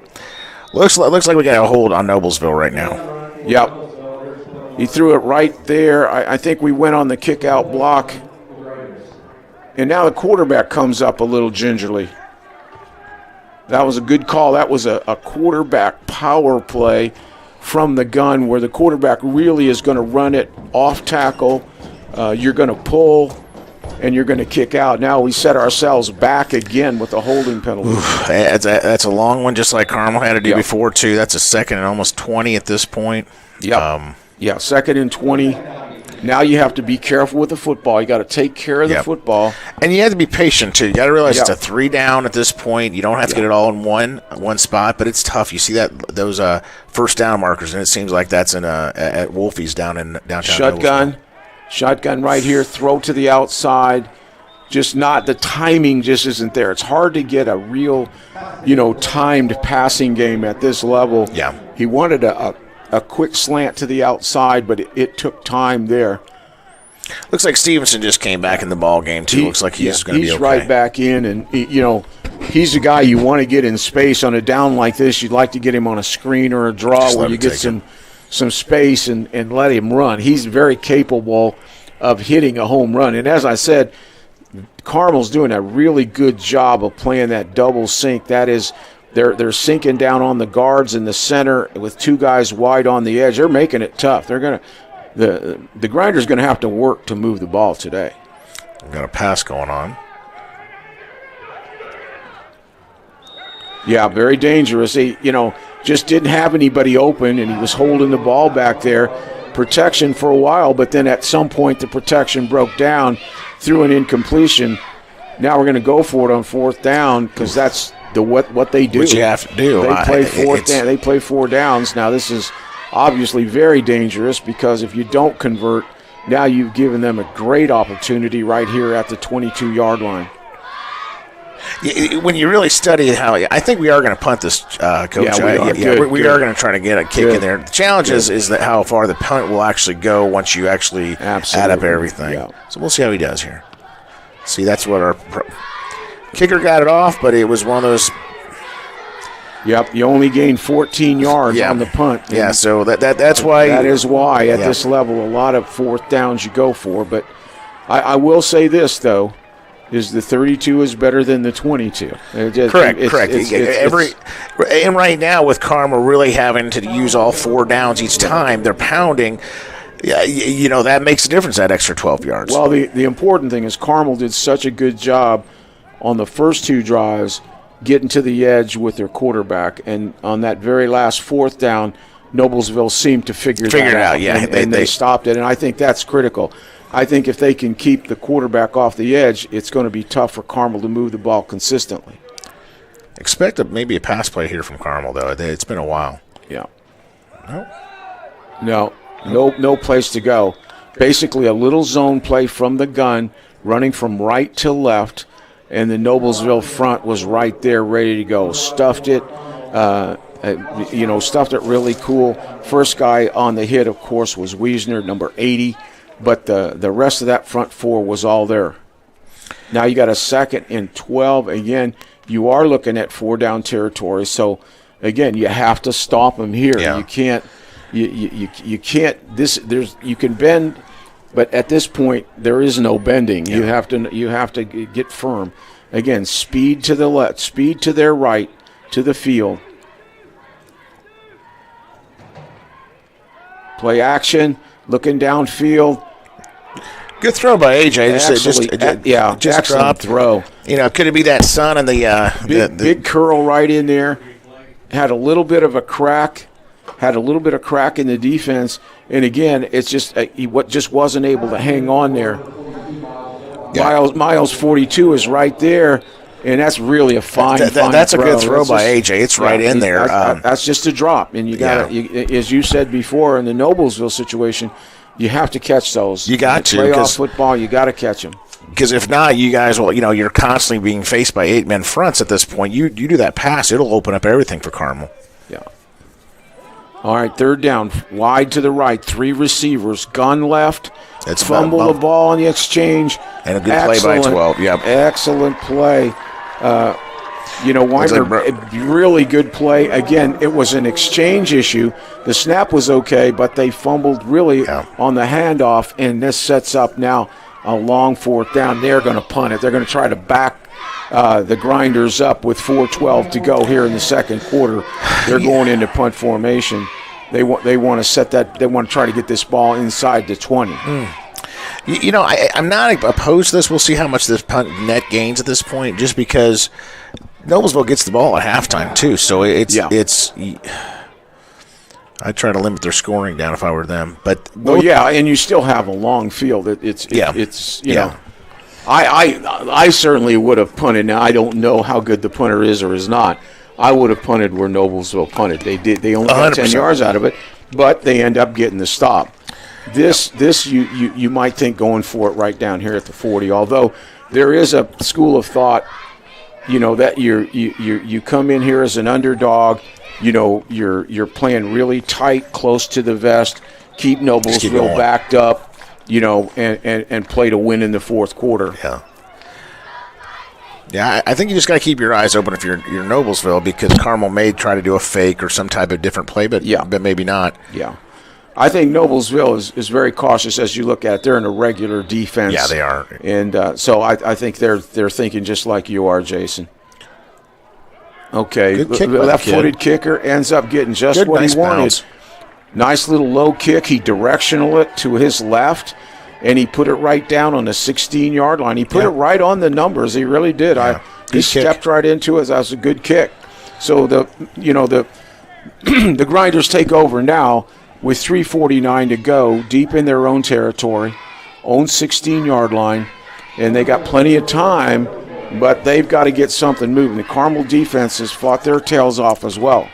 F: Looks like we got a hold on Noblesville right now.
E: Yep. He threw it right there. I think we went on the kick-out block. And now the quarterback comes up a little gingerly. That was a good call. That was a quarterback power play from the gun where the quarterback really is going to run it off tackle. You're going to pull, and you're going to kick out. Now we set ourselves back again with a holding penalty.
F: That's a long one, just like Carmel had to do before, too. That's a 2nd and almost 20 at this point.
E: Yeah, 2nd and 20. Now you have to be careful with the football. You got to take care of the football.
F: And you have to be patient, too. You got to realize it's a 3 down at this point. You don't have to get it all in one spot, but it's tough. You see those 1st down markers, and it seems like that's at Wolfie's down in downtown. Shotgun right here, throw to the outside.
E: The timing just isn't there. It's hard to get a real, timed passing game at this level.
F: Yeah.
E: He wanted a quick slant to the outside, but it took time there.
F: Looks like Stevenson just came back in the ball game, too. Looks like he's going to be okay.
E: He's right back in, and, he's a guy you want to get in space on a down like this. You'd like to get him on a screen or a draw where you get some space and let him run. He's very capable of hitting a home run. And as I said, Carmel's doing a really good job of playing that double sink. That is, they're sinking down on the guards in the center with two guys wide on the edge. They're making it tough. They're gonna the Grinder's gonna have to work to move the ball today.
F: We've got a pass going on.
E: Yeah, very dangerous. He, just didn't have anybody open, and he was holding the ball back there. Protection for a while, but then at some point the protection broke down through an incompletion. Now we're going to go for it on fourth down because that's what they do.
F: What you have to do.
E: They play fourth down. They play 4 downs. Now this is obviously very dangerous because if you don't convert, now you've given them a great opportunity right here at the 22-yard line.
F: When you really study how, I think we are going to punt this, Coach.
E: Yeah,
F: we are going to try to get a kick in there. The challenge is that how far the punt will actually go once you actually add up everything. Yeah. So we'll see how he does here. See, that's what our kicker got it off, but it was one of those.
E: Yep, you only gained 14 yards on the punt.
F: Yeah, so that's why.
E: That is why at this level a lot of fourth downs you go for. But I will say this, though. Is the 32 is better than the 22.
F: Correct. And right now with Carmel really having to use all 4 downs each time, they're pounding. Yeah, that makes a difference, that extra 12 yards.
E: Well, the important thing is Carmel did such a good job on the first 2 drives getting to the edge with their quarterback. And on that very last fourth down, Noblesville seemed to figure that out.
F: Yeah,
E: and they stopped it, and I think that's critical. I think if they can keep the quarterback off the edge, it's going to be tough for Carmel to move the ball consistently.
F: Expect maybe a pass play here from Carmel, though. It's been a while.
E: Yeah. No place to go. Basically a little zone play from the gun, running from right to left, and the Noblesville front was right there ready to go. Stuffed it really cool. First guy on the hit, of course, was Wiesner, number 80. But the rest of that front 4 was all there. Now you got a 2nd and 12. Again, you are looking at 4-down territory. So, again, you have to stop them here.
F: Yeah.
E: You can't. You can't. You can bend, but at this point there is no bending. Yeah. You have to get firm. Again, speed to the left, speed to their right, to the field. Play action, looking downfield.
F: Good throw by AJ. Just dropped.
E: Throw.
F: Could it be that sun and the
E: big curl right in there? Had a little bit of a crack. Had a little bit of crack in the defense, and again, it's just he just wasn't able to hang on there. Yeah. Miles 42 is right there, and that's really a fine
F: that's
E: throw.
F: A good throw by AJ. It's right in there.
E: That's just a drop, and you got to, as you said before, in the Noblesville situation. You have to catch those.
F: You got to.
E: Playoff football, you got to catch them.
F: Because if not, you guys will, you're constantly being faced by 8-man fronts at this point. You do that pass, it'll open up everything for Carmel.
E: Yeah. All right, 3rd down, wide to the right, 3 receivers, gun left, fumble the ball on the exchange.
F: And a good play by 12, yep.
E: Excellent play. Weimer, really good play. Again, it was an exchange issue. The snap was okay, but they fumbled really on the handoff, and this sets up now a long 4th down. They're going to punt it. They're going to try to back the Grinders up with 4:12 to go here in the second quarter. They're going into punt formation. They want to set that. They want to try to get this ball inside the 20.
F: I'm not opposed to this. We'll see how much this punt net gains at this point, just because Noblesville gets the ball at halftime too. So it's. I'd try to limit their scoring down if I were them, but
E: and you still have a long field. I certainly would have punted. Now I don't know how good the punter is or is not. I would have punted where Noblesville punted. They only got 10 yards out of it, but they end up getting the stop. This you might think going for it right down here at the 40. Although there is a school of thought, that you come in here as an underdog. You're playing really tight, close to the vest. Keep Noblesville backed up. And play to win in the fourth quarter.
F: Yeah, I think you just got to keep your eyes open if you're Noblesville, because Carmel may try to do a fake or some type of different play, but maybe not.
E: Yeah. I think Noblesville is very cautious as you look at it. They're in a regular defense.
F: Yeah, they are.
E: And so I think they're thinking just like you are, Jason. Okay,
F: Good kick by the
E: left-footed kicker ends up getting just
F: Good,
E: what
F: nice
E: he wanted.
F: bounce.
E: Nice little low kick. He directional it to his left, and he put it right down on the 16-yard line. He put it right on the numbers. He really did.
F: Yeah.
E: He
F: Good
E: stepped
F: kick.
E: right into it. That was a good kick. So the Grinders take over now with 3:49 to go, deep in their own territory, own 16-yard line, and they got plenty of time, but they've got to get something moving. The Carmel defense has fought their tails off as well.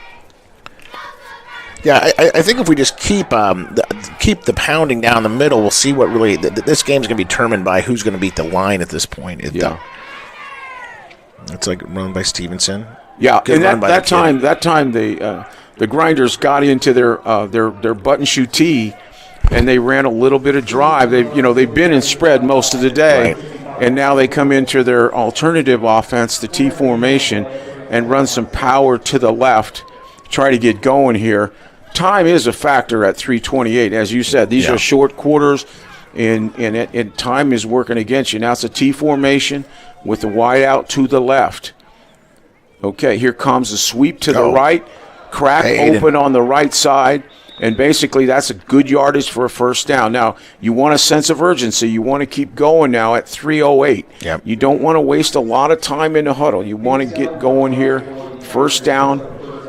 F: Yeah, I think if we just keep the pounding down the middle, we'll see what really this game's going to be determined by who's going to beat the line at this point. It's like run by Stevenson.
E: Yeah,
F: Good
E: and
F: run by
E: that time the Grinders got into their button shoe tee, and they ran a little bit of drive. They've been in spread most of the day, and now they come into their alternative offense, the T formation, and run some power to the left, try to get going here. Time is a factor at 3:28, as you said. These are short quarters, and time is working against you. Now it's a T formation with the wide out to the left. Okay, here comes a sweep to the right, crack open on the right side, and basically that's a good yardage for a first down. Now, you want a sense of urgency. You want to keep going now at 3:08.
F: Yep.
E: You don't want to waste a lot of time in the huddle. You want to get going here. First down.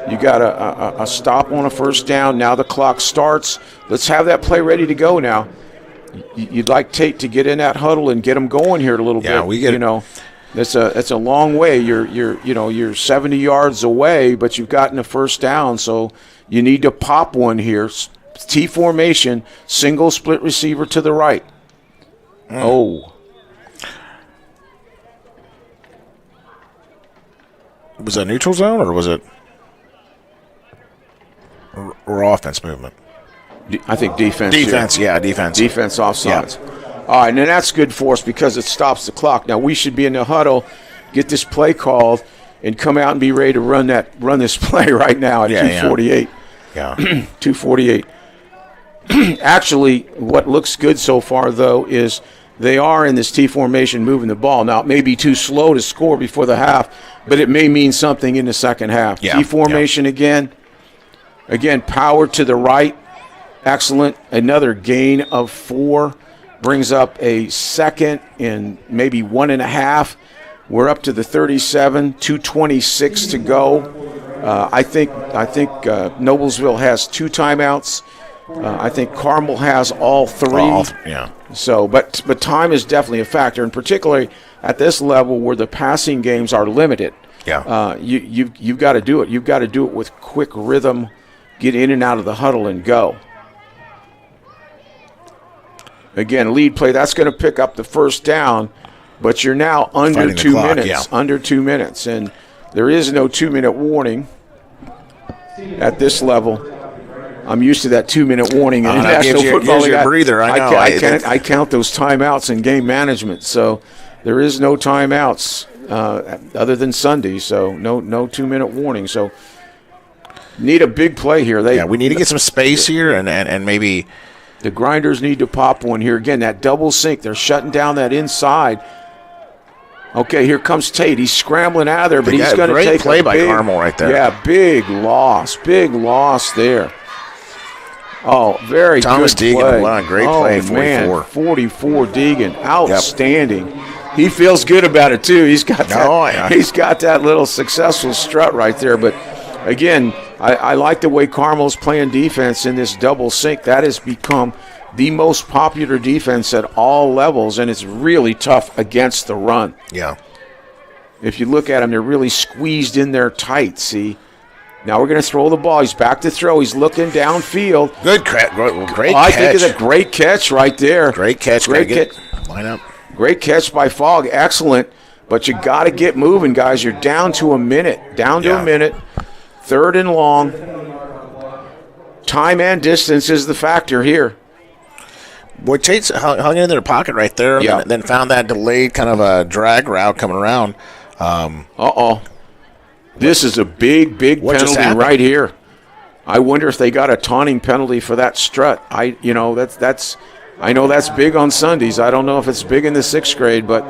E: You got a stop on a first down. Now the clock starts. Let's have that play ready to go now. You'd like Tate to get in that huddle and get them going here a little bit.
F: Yeah, we get
E: That's a long way. You're 70 yards away, but you've gotten a first down, so you need to pop one here. T formation, single split receiver to the right. Oh.
F: Was that neutral zone or was it or offense movement?
E: I think defense.
F: Defense,
E: here.
F: yeah, defense.
E: Defense offsides. Yeah. All right, and then that's good for us because it stops the clock. Now we should be in the huddle, get this play called, and come out and be ready to run this play right now at 2:48.
F: Yeah.
E: 2:48. Actually, what looks good so far though is they are in this T formation moving the ball. Now it may be too slow to score before the half, but it may mean something in the second half.
F: Yeah.
E: T formation again. Again, power to the right. Excellent. Another gain of 4 brings up a second and maybe 1.5. We're up to the 37, 2:26 to go. I think Noblesville has 2 timeouts. I think Carmel has all 3. So, but time is definitely a factor, and particularly at this level where the passing games are limited.
F: Yeah.
E: You've got to do it. You've got to do it with quick rhythm. Get in and out of the huddle and go. Again, lead play, that's going to pick up the first down, but you're now under 2 minutes.
F: Yeah.
E: Under 2 minutes, and there is no 2-minute warning at this level. I'm used to that 2-minute warning in national football.
F: Gives you a breather. I know.
E: I count those timeouts in game management, so there is no timeouts other than Sunday, so no 2-minute warning. So need a big play here.
F: We need to get some space here and maybe
E: the Grinders need to pop one here. Again, that double sink. They're shutting down that inside. Okay, here comes Tate. He's scrambling out of there, but he's going to take
F: play by Carmel right there.
E: Yeah, big loss there. Oh, very
F: Thomas
E: good
F: Deegan,
E: play.
F: great play, 44.
E: Man, 44 Deegan, outstanding. Yep. He feels good about it too. He's got that. He's got that little successful strut right there. But again, I like the way Carmel's playing defense in this double sink. That has become the most popular defense at all levels, and it's really tough against the run.
F: Yeah.
E: If you look at them, they're really squeezed in there tight, see? Now we're going to throw the ball. He's back to throw. He's looking downfield.
F: Great catch.
E: I think it's a great catch right there.
F: Great catch.
E: Great catch.
F: Line up.
E: Great catch by Fogg. Excellent. But you got to get moving, guys. You're down to a minute. A minute. 3rd and long. Time and distance is the factor here.
F: Boy, Tate's hung in their pocket right there, and then found that delayed kind of a drag route coming around.
E: This is a big penalty right here. I wonder if they got a taunting penalty for that strut. I know that's big on Sundays. I don't know if it's big in the 6th grade, but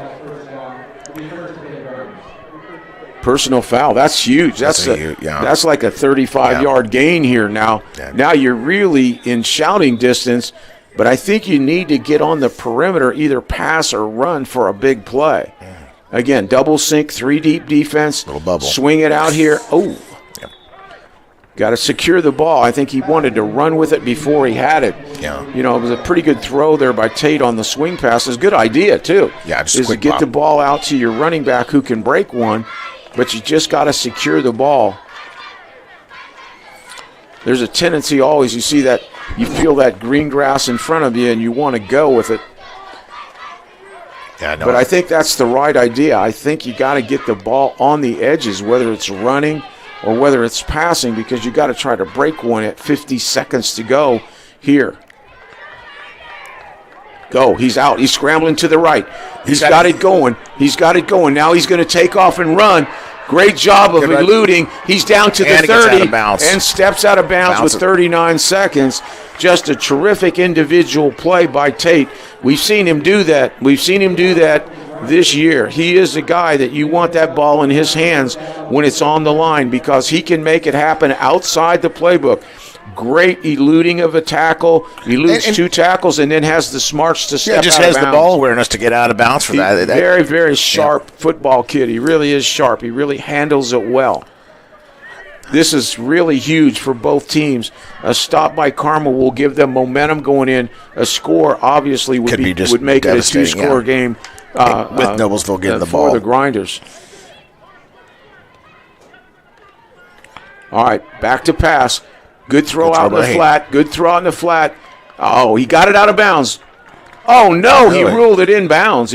E: personal foul. That's huge. That's like a 35-yard gain here now. Yeah. Now you're really in shouting distance, but I think you need to get on the perimeter, either pass or run for a big play. Again, double sync, 3 deep defense.
F: Little bubble.
E: Swing it out here. Oh. Got to secure the ball. I think he wanted to run with it before he had it.
F: Yeah.
E: It was a pretty good throw there by Tate on the swing pass. It's a good idea, too.
F: Yeah, just
E: is to get the ball out to your running back who can break one, but you just got to secure the ball. There's a tendency always, you see that, you feel that green grass in front of you and you want to go with it.
F: Yeah, no.
E: But I think that's the right idea. I think you got to get the ball on the edges, whether it's running or whether it's passing, because you got to try to break one at 50 seconds to go here. Go. He's out. He's scrambling to the right. He's got it going. He's got it going. Now he's going to take off and run. Great job of eluding. He's down to the 30 and steps out of bounds with 39 seconds. Just a terrific individual play by Tate. We've seen him do that. We've seen him do that this year. He is a guy that you want that ball in his hands when it's on the line, because he can make it happen outside the playbook. Great eluding of a tackle, eludes 2 tackles, and then has the smarts to step out of bounds.
F: Just has the ball awareness to get out of bounds for that.
E: Very, very sharp football kid. He really is sharp. He really handles it well. This is really huge for both teams. A stop by Carmel will give them momentum going in. A score obviously would make it a 2-score game.
F: With Noblesville getting the ball.
E: For the Grinders. All right, back to pass. Good throw out in the flat. Good throw out in the flat. Oh, he got it out of bounds. Oh, no, he ruled it in bounds.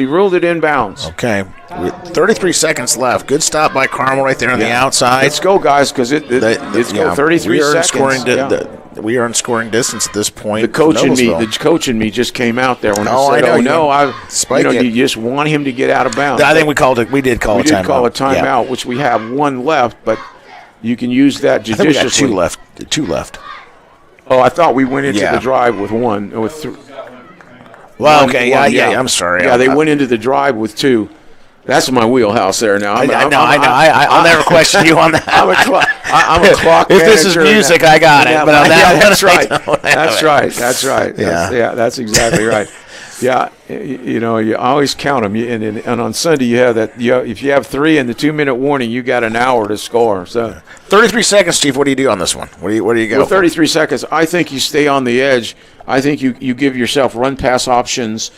F: Okay. 33 seconds left. Good stop by Carmel right there on the outside.
E: Let's go, guys, because it's 33 seconds.
F: We are in scoring distance at this point.
E: The coach in me just came out there when I said, you just want him to get out of bounds.
F: I think we did call a timeout.
E: Which we have 1 left, but you can use that judiciously.
F: I think we got 2 left.
E: Oh, I thought we went into the drive with 1.
F: Well, okay, I'm sorry.
E: Yeah, they went into the drive with 2. That's my wheelhouse there now.
F: I know. I'll never question you on that.
E: I'm a clock
F: If this is music, I got it. But on that
E: that's right. That's right. That's exactly right. Yeah, you always count them. And on Sunday, you have that. If you have 3 in the 2-minute warning, you got an hour to score. So
F: 33 seconds, Steve. What do you do on this one? What do you go?
E: Well, 33 seconds. I think you stay on the edge. I think you give yourself run-pass options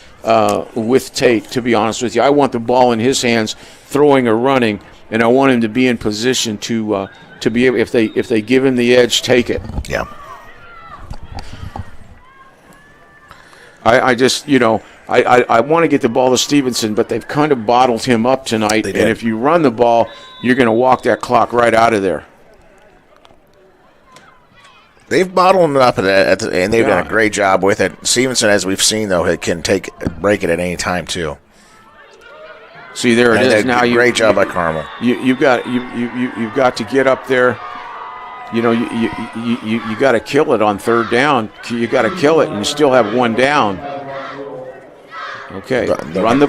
E: with Tate, to be honest with you. I want the ball in his hands, throwing or running, and I want him to be in position to be able, if they give him the edge, take it.
F: Yeah.
E: I just, I want to get the ball to Stevenson, but they've kind of bottled him up tonight. And if you run the ball, you're going to walk that clock right out of there.
F: They've bottled him up, and they've done a great job with it. Stevenson, as we've seen, though, it can break it at any time, too.
E: See, there it is. Now,
F: great job by Carmel.
E: You've got to get up there. You got to kill it on 3rd down. You got to kill it, and you still have 1 down. Okay, run the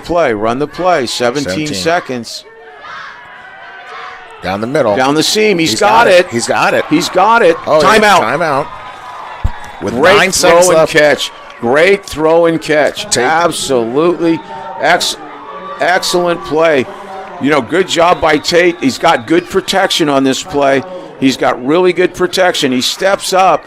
E: play. 17 seconds.
F: Down the middle.
E: Down the seam. He's got it.
F: He's got it.
E: Oh, timeout.
F: Timeout. With
E: great
F: 9 seconds left.
E: Great throw and catch. Absolutely excellent play. Good job by Tate. He's got good protection on this play. He's got really good protection. He steps up.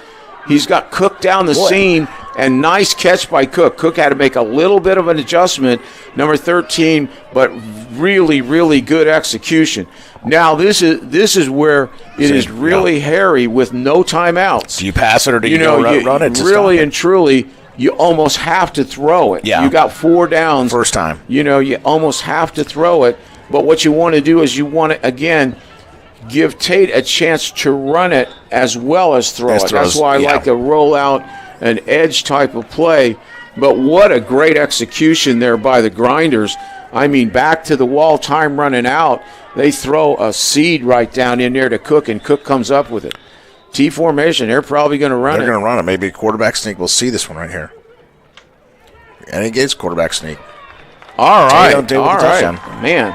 E: He's got Cook down the seam, and nice catch by Cook. Cook had to make a little bit of an adjustment, number 13, but really, really good execution. Now, this is where it is really hairy with no timeouts.
F: Do you pass it or do you run it?
E: Really and truly, you almost have to throw it.
F: Yeah.
E: You got 4 downs.
F: First time.
E: You almost have to throw it. But what you want to do is you want to, again, give Tate a chance to run it as well as throw it. That's why I like a rollout, an edge type of play. But what a great execution there by the Grinders. I mean, back to the wall, time running out. They throw a seed right down in there to Cook, and Cook comes up with it. T formation. They're probably going to run
F: They're
E: it.
F: going to run it. Maybe a quarterback sneak. We'll see this one right here. And he gets quarterback sneak.
E: All right.
F: Touchdown.
E: Man,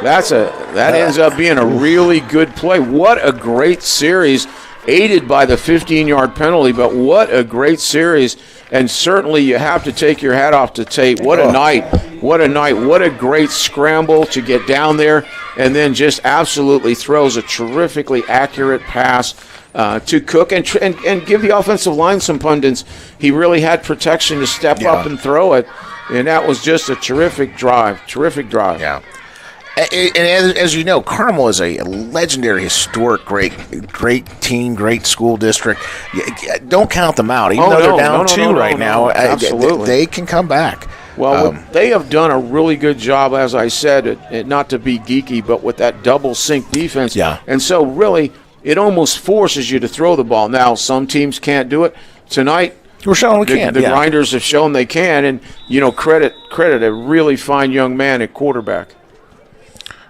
E: that ends up being a really good play. What a great series, aided by the 15-yard penalty, but what a great series. And certainly you have to take your hat off to Tate. What a night. What a night. What a great scramble to get down there, and then just absolutely throws a terrifically accurate pass to Cook and give the offensive line some pundits. He really had protection to step up and throw it, and that was just a terrific drive.
F: Yeah. And as you know, Carmel is a legendary, historic, great team, great school district. Don't count them out. Even though they're down two right now,
E: absolutely.
F: They can come back.
E: Well, they have done a really good job, as I said, not to be geeky, but with that double sync defense.
F: Yeah.
E: And so really, it almost forces you to throw the ball. Now, some teams can't do it. Tonight,
F: we're showing we can.
E: The Grinders have shown they can, and, credit a really fine young man at quarterback.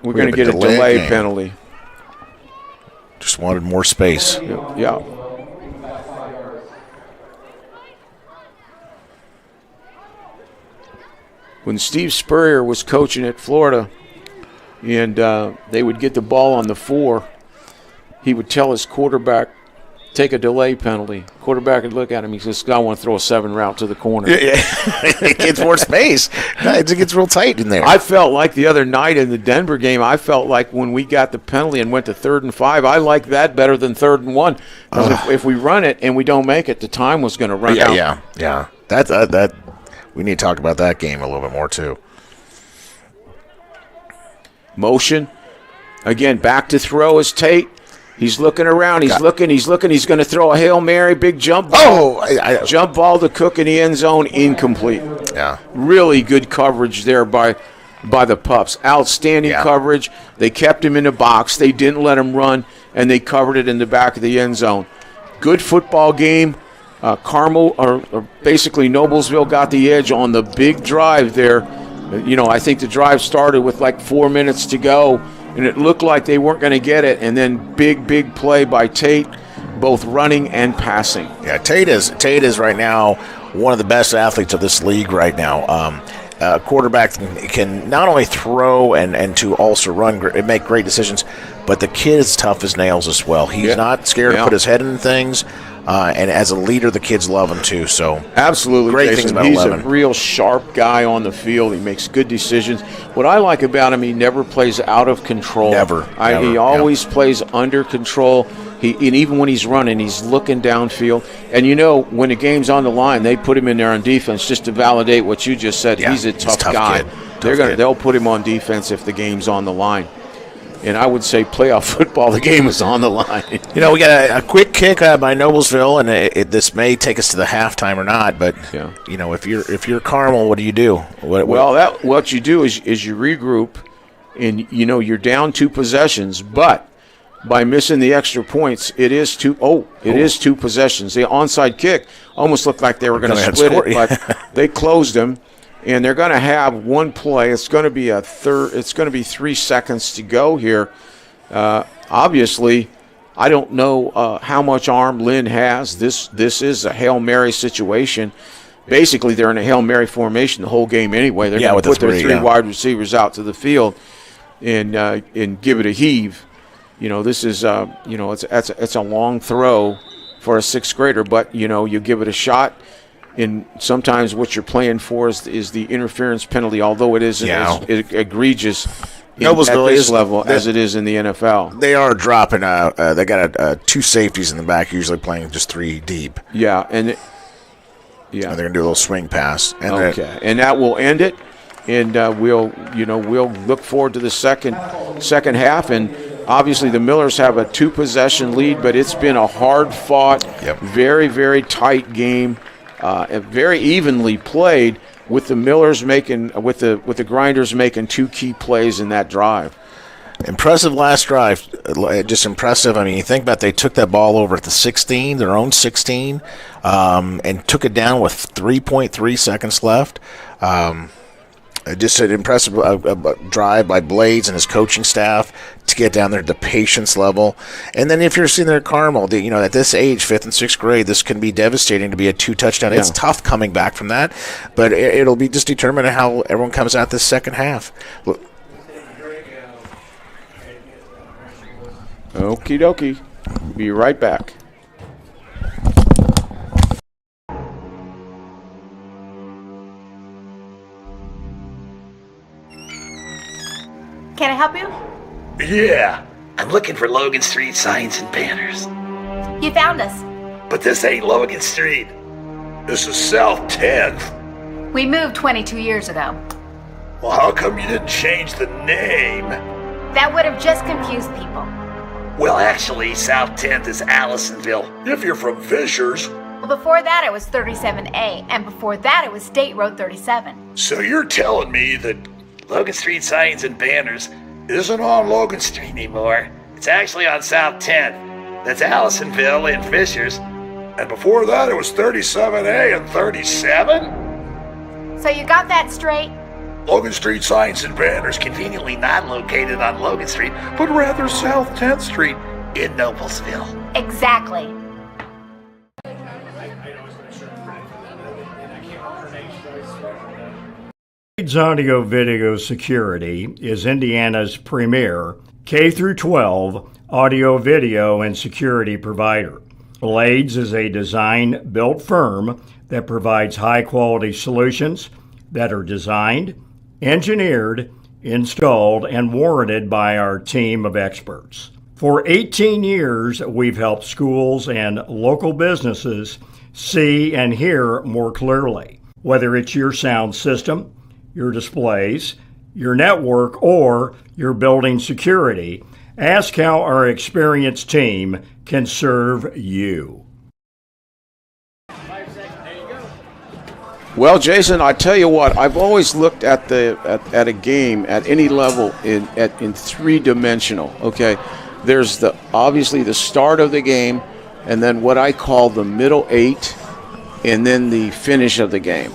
E: We're going to get a delay penalty.
F: Just wanted more space.
E: Yeah. When Steve Spurrier was coaching at Florida and they would get the ball on the 4, he would tell his quarterback, take a delay penalty. Quarterback would look at him. He says, I want to throw a 7 route to the corner.
F: It gets more space. It gets real tight in there.
E: I felt like the other night in the Denver game, I felt like when we got the penalty and went to 3rd and 5, I like that better than 3rd and 1. Because if we run it and we don't make it, the time was going to run out.
F: Yeah. That we need to talk about that game a little bit more too. Motion.
E: Again, back to throw is Tate. He's looking around. He's looking. He's going to throw a Hail Mary, big jump ball. Jump ball to Cook in the end zone, incomplete.
F: Yeah.
E: Really good coverage there by the Pups. Outstanding coverage. They kept him in the box. They didn't let him run, and they covered it in the back of the end zone. Good football game. Carmel, or basically Noblesville, got the edge on the big drive there. I think the drive started with like 4 minutes to go, and it looked like they weren't going to get it. And then big play by Tate, both running and passing.
F: Yeah, Tate is right now one of the best athletes of this league right now. Quarterback can not only throw and to also run and make great decisions, but the kid is tough as nails as well. He's not scared to put his head in things. And as a leader, the kids love him too. So
E: absolutely,
F: great
E: Jason.
F: things about
E: He's
F: 11.
E: a real sharp guy on the field. He makes good decisions. What I like about him, he never plays out of control.
F: Never.
E: He always plays under control. And even when he's running, he's looking downfield. And when the game's on the line, they put him in there on defense just to validate what you just said. He's a tough guy. They'll put him on defense if the game's on the line. And I would say playoff football, the game is on the line.
F: We got a quick kick by Noblesville, and this may take us to the halftime or not. But if you're Carmel, what do you do?
E: What you do is you regroup, and you're down 2 possessions. But by missing the extra points, it is 2 possessions. The onside kick almost looked like they were going to split it, but they closed them. And they're going to have one play. It's going to be It's going to be 3 seconds to go here. Obviously, I don't know how much arm Lynn has. This is a Hail Mary situation. Basically, they're in a Hail Mary formation the whole game anyway. They're going to put their 3 wide receivers out to the field and give it a heave. This is it's a long throw for a 6th grader, but you give it a shot. And sometimes what you're playing for is the interference penalty, although it isn't as egregious at this level as it is in the NFL.
F: They are dropping. They got 2 safeties in the back, usually playing just 3 deep.
E: Yeah, and
F: they're going to do a little swing pass. And
E: and that will end it. And we'll look forward to the second half. And obviously the Millers have a 2-possession lead, but it's been a hard-fought, very, very tight game. Very evenly played, with the Millers with the Grinders making 2 key plays in that drive.
F: Impressive last drive, just impressive. I mean, you think about they took that ball over at the 16, their own 16, and took it down with 3.3 seconds left. Just an impressive drive by Blades and his coaching staff. to get down there, the patience level. And then if you're sitting there at Carmel, at this age, 5th and 6th grade, this can be devastating to be a 2-touchdown. It's tough coming back from that, but it'll be just determined how everyone comes out this second half.
E: Okie dokie. Be right back.
D: Can I help you?
C: Yeah, I'm looking for Logan Street signs and banners.
D: You found us.
C: But this ain't Logan Street. This is South 10th.
D: We moved 22 years ago.
C: Well, how come you didn't change the name?
D: That would have just confused people.
C: Well, actually, South 10th is Allisonville, if you're from Fishers.
D: Well, before that it was 37A, and before that it was State Road 37.
C: So you're telling me that Logan Street signs and banners isn't on Logan Street anymore? It's actually on South 10th. That's Allisonville and Fishers. And before that it was 37A and 37?
D: So you got that straight?
C: Logan Street signs and banners conveniently not located on Logan Street, but rather South 10th Street in Noblesville.
D: Exactly.
A: Blades Audio Video Security is Indiana's premier K-12 audio, video, and security provider. Blades is a design-built firm that provides high-quality solutions that are designed, engineered, installed, and warranted by our team of experts. For 18 years, we've helped schools and local businesses see and hear more clearly. Whether it's your sound system, your displays, your network, or your building security, ask how our experienced team can serve you.
E: Well, Jason, I tell you what, I've always looked at at a game at any level in three-dimensional. Okay, there's obviously the start of the game, and then what I call the middle eight, and then the finish of the game.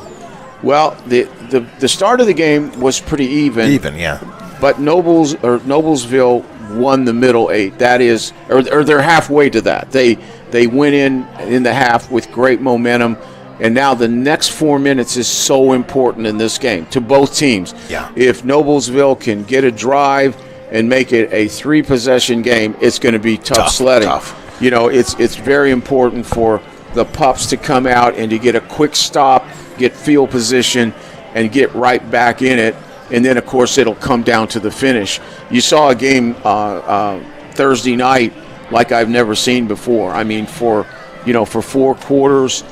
E: Well, the start of the game was pretty even.
F: Even, yeah.
E: But Noblesville won the middle eight. That is, or they're halfway to that. They went in the half with great momentum. And now the next 4 minutes is so important in this game to both teams.
F: Yeah.
E: If Noblesville can get a drive and make it a 3-possession game, it's going to be tough sledding.
F: Tough.
E: It's very important for the Pups to come out and to get a quick stop, get field position, and get right back in it. And then, of course, it'll come down to the finish. You saw a game Thursday night like I've never seen before. I mean, for 4 quarters,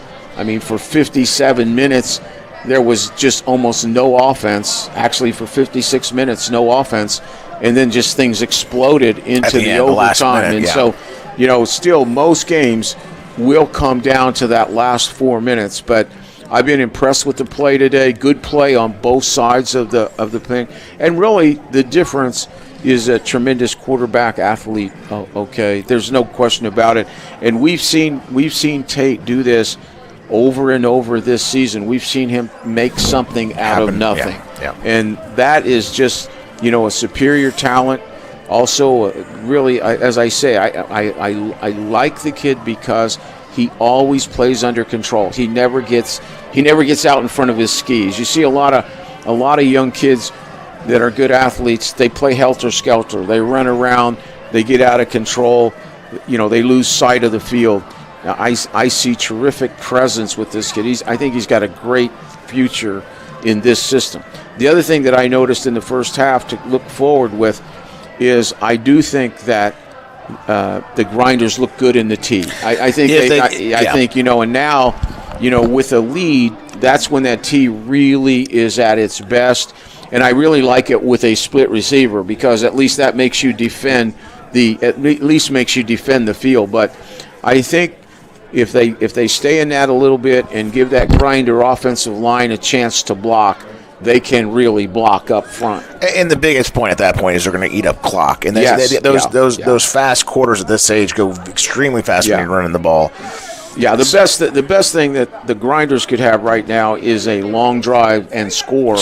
E: for 57 minutes, there was just almost no offense. Actually, for 56 minutes, no offense. And then just things exploded into the overtime.
F: Minute,
E: and so, still most games will come down to that last 4 minutes. But I've been impressed with the play today. Good play on both sides of the thing. And really, the difference is a tremendous quarterback athlete. Okay, there's no question about it. And we've seen Tate do this over and over this season. We've seen him make something out of nothing.
F: Yeah.
E: And that is just, a superior talent. Also, really, as I say, I like the kid because he always plays under control. He never gets out in front of his skis. You see a lot of young kids that are good athletes. They play helter-skelter. They run around. They get out of control. They lose sight of the field. Now, I see terrific presence with this kid. I think he's got a great future in this system. The other thing that I noticed in the first half to look forward with is I do think that the Grinders look good in the tee. I think and now, with a lead, that's when that tee really is at its best. And I really like it with a split receiver because at least that makes you defend the field. But I think if they stay in that a little bit and give that Grinder offensive line a chance to block, they can really block up front.
F: And the biggest point at that point is they're going to eat up clock. And those fast quarters at this age go extremely fast when you're running the ball.
E: Yeah, the best thing that the Grinders could have right now is a long drive and score.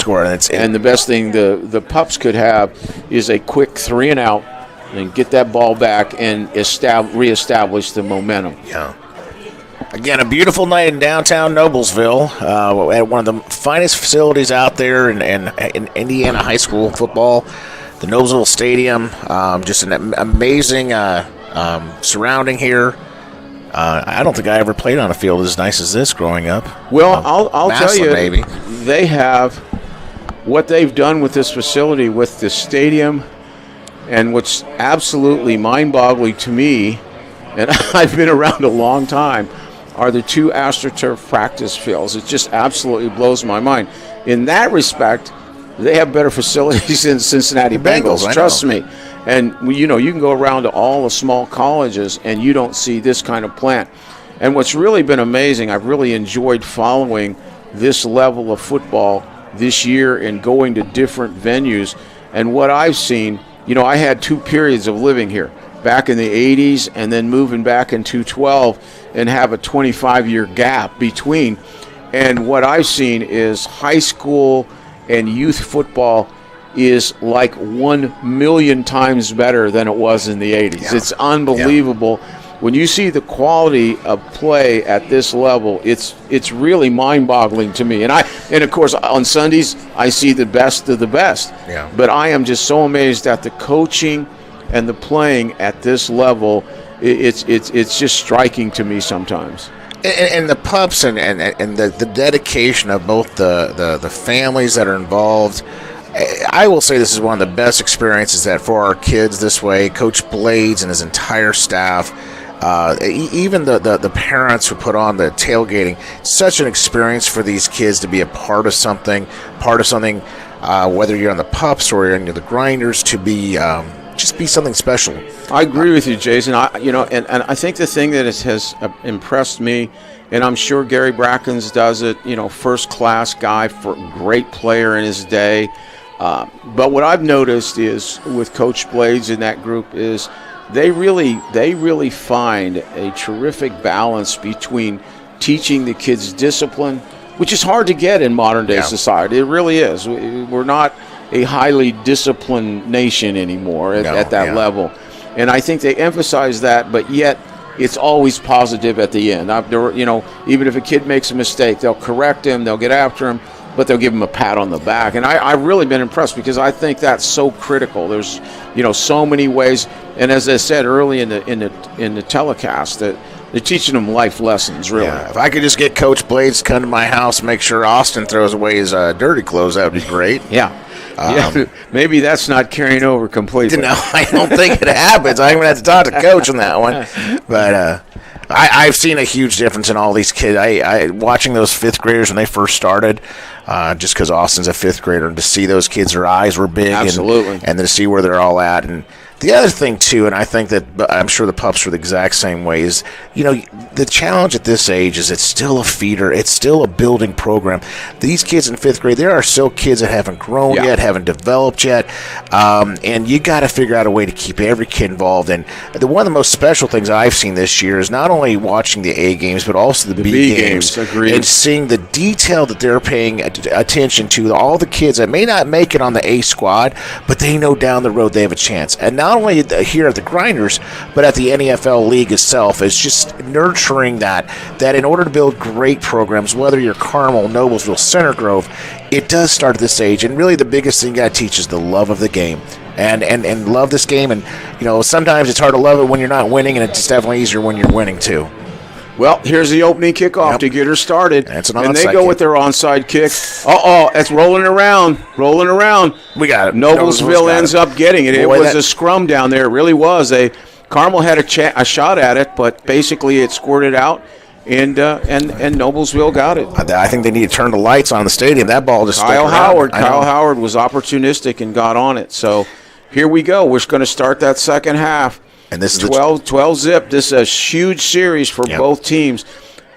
F: And
E: the best thing the Pups could have is a quick 3-and-out and get that ball back and reestablish the momentum.
F: Yeah. Again, a beautiful night in downtown Noblesville at one of the finest facilities out there in Indiana high school football, the Noblesville Stadium. Just an amazing surrounding here. I don't think I ever played on a field as nice as this growing up.
E: Well, I'll tell you,
F: maybe.
E: They have what they've done with this facility, with the stadium, and what's absolutely mind-boggling to me, and I've been around a long time, are the 2 AstroTurf practice fields. It just absolutely blows my mind. In that respect, they have better facilities than Cincinnati Bengals, trust me. And, you can go around to all the small colleges and you don't see this kind of plant. And what's really been amazing, I've really enjoyed following this level of football this year and going to different venues. And what I've seen, I had 2 periods of living here, back in the 80s and then moving back in 2012 and have a 25-year gap between. And what I've seen is high school and youth football is like 1,000,000 times better than it was in the 80s. Yeah. It's unbelievable. Yeah. When you see the quality of play at this level, it's really mind-boggling to me. And of course on Sundays I see the best of the best.
F: Yeah.
E: But I am just so amazed at the coaching and the playing at this level. It's just striking to me sometimes.
F: And the pups and the dedication of both the families that are involved. I will say this is one of the best experiences that for our kids this way. Coach Blades and his entire staff, even the parents who put on the tailgating, such an experience for these kids to be a part of something, whether you're on the pups or you're on the grinders, to be just be something special.
E: I agree with you, Jason. And I think the thing that has impressed me, and I'm sure Gary Brackens does it, first-class guy, for great player in his day. But what I've noticed is with Coach Blades and that group is they really find a terrific balance between teaching the kids discipline, which is hard to get in modern-day society. It really is. We're not a highly disciplined nation anymore at that level. And I think they emphasize that, but yet it's always positive at the end. Even if a kid makes a mistake, they'll correct him, they'll get after him, but they'll give him a pat on the back. And I've really been impressed because I think that's so critical. There's, so many ways. And as I said early in the telecast, that they're teaching them life lessons, really.
F: Yeah, if I could just get Coach Blades to come to my house, make sure Austin throws away his dirty clothes, that would be great.
E: Yeah. Maybe that's not carrying over completely.
F: No, I don't think it happens. I'm going to have to talk to Coach on that one. But I've seen a huge difference in all these kids. I watching those 5th graders when they first started, just because Austin's a 5th grader, and to see those kids, their eyes were big.
E: Absolutely.
F: And to see where they're all at. And the other thing, too, and I think that I'm sure the pups are the exact same way, is, the challenge at this age is it's still a feeder. It's still a building program. These kids in 5th grade, there are still kids that haven't grown yet, haven't developed yet, and you got to figure out a way to keep every kid involved. And one of the most special things I've seen this year is not only watching the A games, but also the B games.
E: Agreed.
F: And seeing the detail that they're paying attention to, all the kids that may not make it on the A squad, but they know down the road they have a chance. And not only here at the Grinders, but at the NFL League itself, is just nurturing that in order to build great programs, whether you're Carmel, Noblesville, Center Grove, it does start at this age. And really the biggest thing you got to teach is the love of the game. And love this game. And, sometimes it's hard to love it when you're not winning, and it's definitely easier when you're winning, too.
E: Well, here's the opening kickoff to get her started.
F: And
E: they go with their onside kick. It's rolling around.
F: We got it.
E: Noblesville ends up getting it. It was a scrum down there. It really was. Carmel had a shot at it, but basically it squirted out, and Noblesville got it.
F: I think they need to turn the lights on in the stadium. That ball just
E: Kyle Howard was opportunistic and got on it. So here we go. We're going to start that second half.
F: And this is
E: 12 zip. This is a huge series for both teams.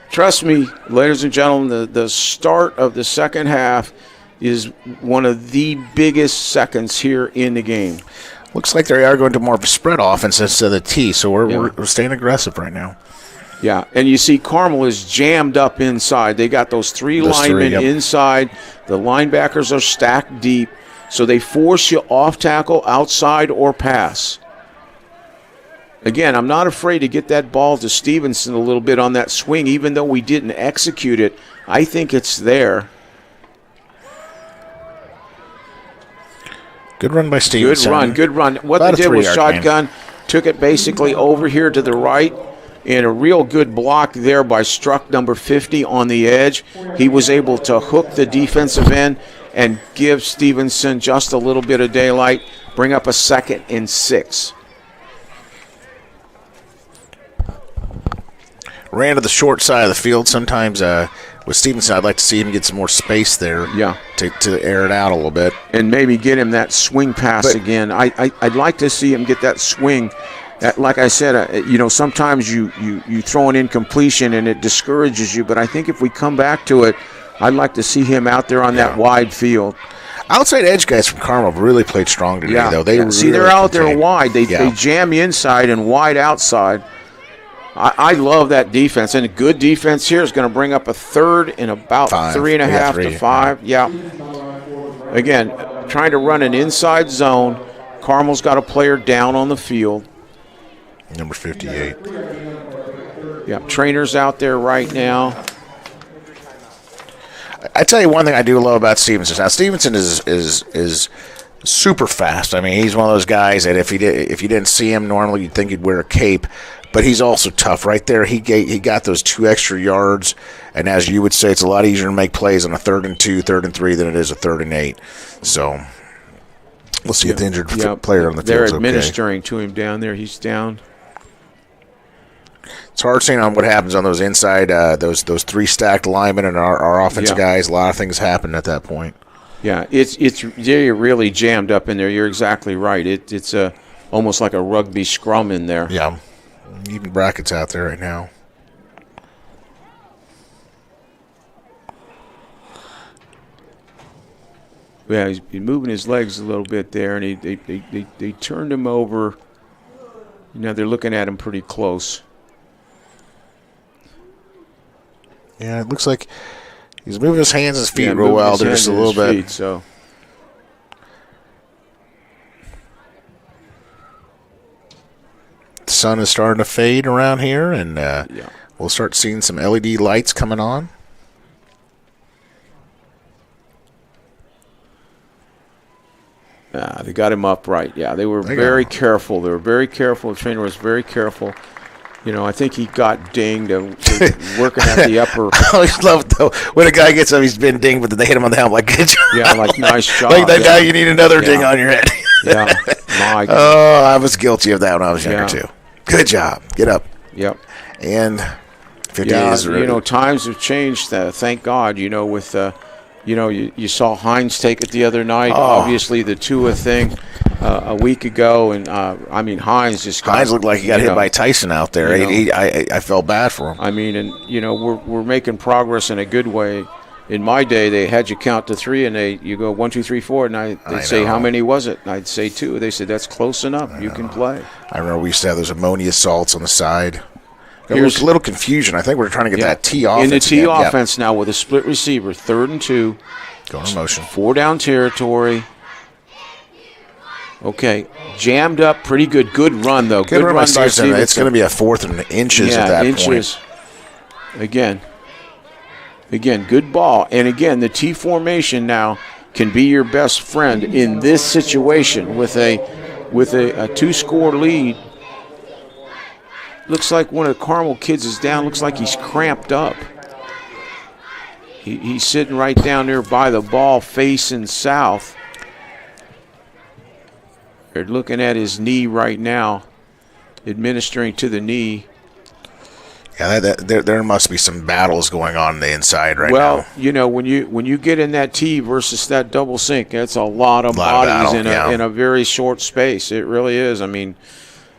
E: Trust me, ladies and gentlemen, the start of the second half is one of the biggest seconds here in the game.
F: Looks like they are going to more of a spread offense instead of the T, so we're staying aggressive right now.
E: Yeah, and you see Carmel is jammed up inside. They got those three linemen inside. The linebackers are stacked deep, so they force you off tackle, outside, or pass. again, I'm not afraid to get that ball to Stevenson a little bit on that swing, even though we didn't execute it. I think it's there.
F: Good run by Stevenson.
E: Good run. What
F: About
E: they
F: a
E: did was
F: 3-yard
E: shotgun, took it basically over here to the right, and a real good block there by Struck, number 50, on the edge. He was able to hook the defensive end and give Stevenson just a little bit of daylight, bring up a 2nd and 6.
F: Ran to the short side of the field. Sometimes with Stevenson, I'd like to see him get some more space there to air it out a little bit.
E: And maybe get him that swing pass again. I'd like to see him get that swing. Like I said, sometimes you throw an incompletion and it discourages you, but I think if we come back to it, I'd like to see him out there on that wide field.
F: Outside edge guys from Carmel really played strong today, though.
E: They're out there wide. They jam inside and wide outside. I love that defense, and a good defense here is going to bring up a 3rd and about 3.5 to 5. Yeah. Again, trying to run an inside zone. Carmel's got a player down on the field.
F: Number 58.
E: Yeah, trainers out there right now.
F: I tell you one thing I do love about Stevenson. Now, Stevenson is super fast. I mean, he's one of those guys that if you didn't see him normally, you'd think he'd wear a cape. But he's also tough. Right there, he got those 2 extra yards, and as you would say, it's a lot easier to make plays on a 3rd and 2, 3rd and 3 than it is a 3rd and 8. So we'll see if the injured player on the field is okay.
E: They're administering to him down there. He's down.
F: It's hard seeing on what happens on those inside, those 3 stacked linemen and our offensive guys. A lot of things happen at that point.
E: Yeah, it's really jammed up in there. You're exactly right. It's almost like a rugby scrum in there.
F: Yeah. Even brackets out there right now.
E: Yeah, he's moving his legs a little bit there, and they turned him over. They're looking at him pretty close.
F: Yeah, it looks like he's moving his hands and his feet real well. They're just a little bit.
E: So.
F: The sun is starting to fade around here, and we'll start seeing some LED lights coming on.
E: They got him upright. Yeah, they were very careful. They were very careful. The trainer was very careful. I think he got dinged working at the upper.
F: I always love it, though, when a guy gets up, he's been dinged, but they hit him on the helmet. Like, good job.
E: Yeah, like, nice job.
F: Like that guy, you need another ding on your head.
E: Yeah, my God.
F: Oh, I was guilty of that when I was younger, too. Good job. Get up.
E: Yep.
F: And 50 days.
E: Times have changed. Thank God. With you saw Hines take it the other night. Obviously, the Tua thing a week ago, and Hines
F: looked like he got hit by Tyson out there. I felt bad for him.
E: I mean, and we're making progress in a good way. In my day, they had you count to 3, and you go 1, 2, 3, 4, and they'd say, how many was it? And I'd say 2. They said, that's close enough. You can play.
F: I remember we used to have those ammonia salts on the side. There was a little confusion. I think we're trying to get that T offense.
E: In the T offense now with a split receiver, 3rd and 2.
F: Going in motion.
E: 4 down territory. Okay, jammed up, pretty good. Good run, though. Good run by Stevenson.
F: It's going to be a 4th and inches at that point.
E: Again, good ball. And again, the T formation now can be your best friend in this situation with a 2-score lead. Looks like one of the Carmel kids is down. Looks like he's cramped up. He's sitting right down there by the ball facing south. They're looking at his knee right now, administering to the knee.
F: Yeah, there must be some battles going on the inside right now.
E: Well, when you get in that T versus that double sync, that's a lot of bodies in a very short space. It really is. I mean,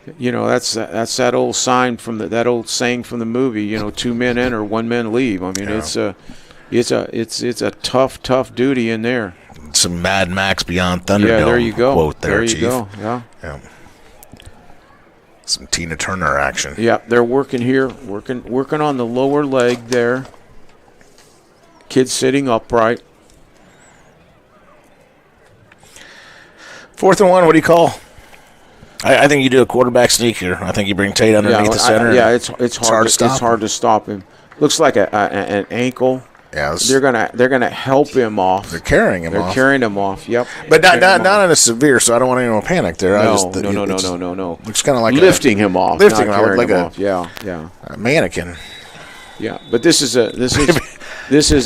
E: that's that old sign from that old saying from the movie. 2 men enter, 1 man leave. I mean, it's a tough duty in there.
F: Some Mad Max Beyond Thunderdome.
E: Yeah, there you go.
F: Quote there,
E: Chief.
F: Chief.
E: Yeah.
F: Some Tina Turner action.
E: Yeah, they're working here, working on the lower leg there. Kid sitting upright.
F: 4th and 1. What do you call? I think you do a quarterback sneak here. I think you bring Tate underneath the center.
E: It's hard to stop. It's hard to stop him. Looks like an ankle.
F: Yeah,
E: they're gonna help him off.
F: They're carrying him off.
E: Yep.
F: But not in a severe. So I don't want anyone to panic there.
E: No.
F: It's kind of like
E: lifting him off.
F: Lifting him off like
E: a
F: mannequin.
E: Yeah, but this is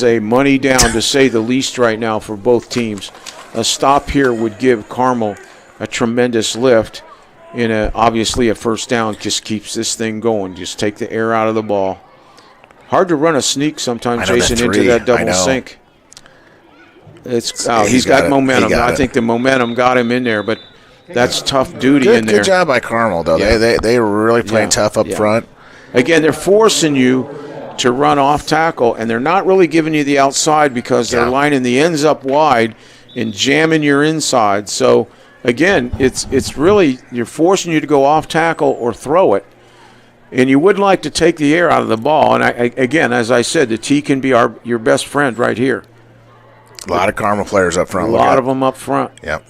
E: a money down to say the least right now for both teams. A stop here would give Carmel a tremendous lift, and obviously a first down just keeps this thing going. Just take the air out of the ball. Hard to run a sneak sometimes, Jason, into that double sink. He's got momentum. I think the momentum got him in there, but that's tough duty in there.
F: Good job by Carmel, though. Yeah. They were really playing tough up front.
E: Again, they're forcing you to run off tackle, and they're not really giving you the outside because they're lining the ends up wide and jamming your inside. So, again, it's really you're forcing you to go off tackle or throw it. And you would like to take the air out of the ball. And, again, as I said, the T can be your best friend right here.
F: A lot of Carmel players up front.
E: A lot of them up front.
F: Yep.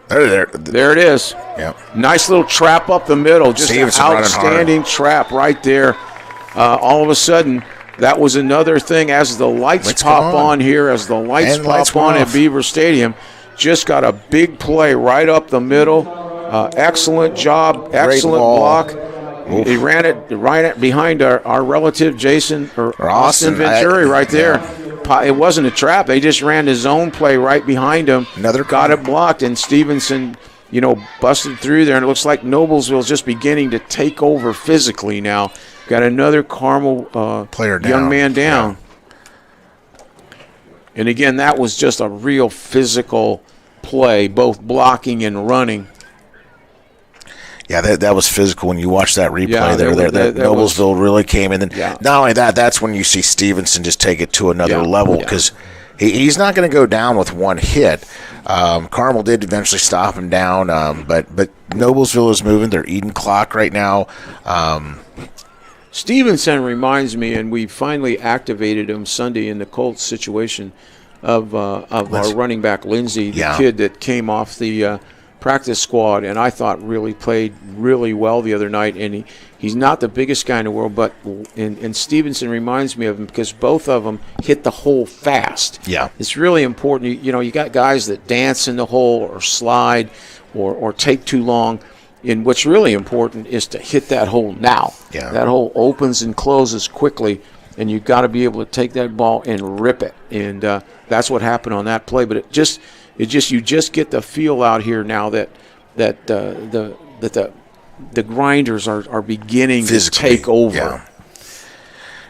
E: There it is.
F: Yep.
E: Nice little trap up the middle. Just an outstanding trap right there. All of a sudden, that was another thing as the lights pop on here, as the lights pop on at Beaver Stadium. Just got a big play right up the middle. Excellent job. Excellent block. Oof. He ran it behind our relative Jason or Austin Venturi right there. It wasn't a trap. They just ran the zone play right behind him. Got it blocked, and Stevenson, busted through there. And it looks like Noblesville is just beginning to take over physically now. Got another Carmel
F: player down.
E: Young man down. Yeah. And again, that was just a real physical play, both blocking and running.
F: Yeah, that was physical when you watch that replay that Noblesville really came in. And not only that, that's when you see Stevenson just take it to another level because he's not going to go down with one hit. Carmel did eventually stop him down, but Noblesville is moving. They're eating clock right now.
E: Stevenson reminds me, and we finally activated him Sunday in the Colts situation of our running back Lindsey, the kid that came off the practice squad, and I thought really played really well the other night. And he's not the biggest guy in the world, but and Stevenson reminds me of him because both of them hit the hole fast.
F: Yeah,
E: it's really important. You got guys that dance in the hole or slide or take too long. And what's really important is to hit that hole now.
F: Yeah.
E: That hole opens and closes quickly, and you've got to be able to take that ball and rip it. And that's what happened on that play. But you just get the feel out here now that the grinders are beginning
F: physically
E: to take over.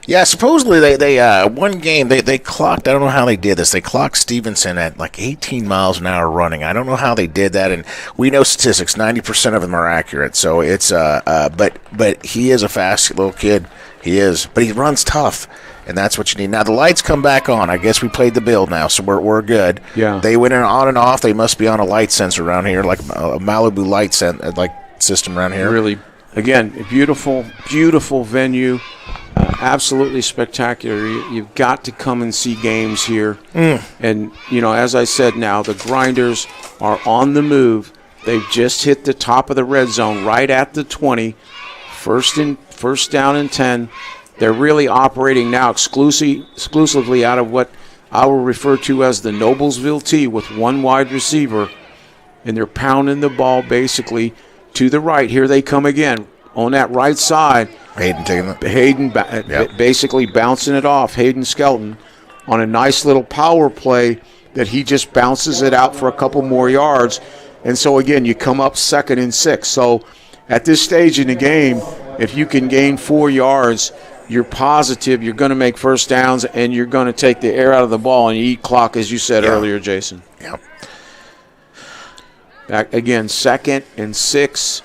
F: Yeah, supposedly they one game they clocked. I don't know how they did this. They clocked Stevenson at like 18 miles an hour running. I don't know how they did that. And we know statistics, 90% of them are accurate. So it's but he is a fast little kid. He is, but he runs tough, and that's what you need. Now the lights come back on. I guess we played the build now, so we're good.
E: Yeah.
F: They went on and off. They must be on a light sensor around here, like a Malibu light system around here.
E: Really, again, a beautiful venue. Absolutely spectacular. You've got to come and see games here. And, as I said now, the Grinders are on the move. They've just hit the top of the red zone right at the 20. First down and 10. They're really operating now exclusively out of what I will refer to as the Noblesville T with one wide receiver. And they're pounding the ball basically to the right. Here they come again on that right side.
F: Hayden
E: basically bouncing it off. Hayden Skelton on a nice little power play that he just bounces it out for a couple more yards. And so, again, you come up 2nd and 6. So at this stage in the game, if you can gain 4 yards, you're positive you're going to make first downs and you're going to take the air out of the ball and eat clock, as you said earlier, Jason.
F: Yeah.
E: Back again, 2nd and 6.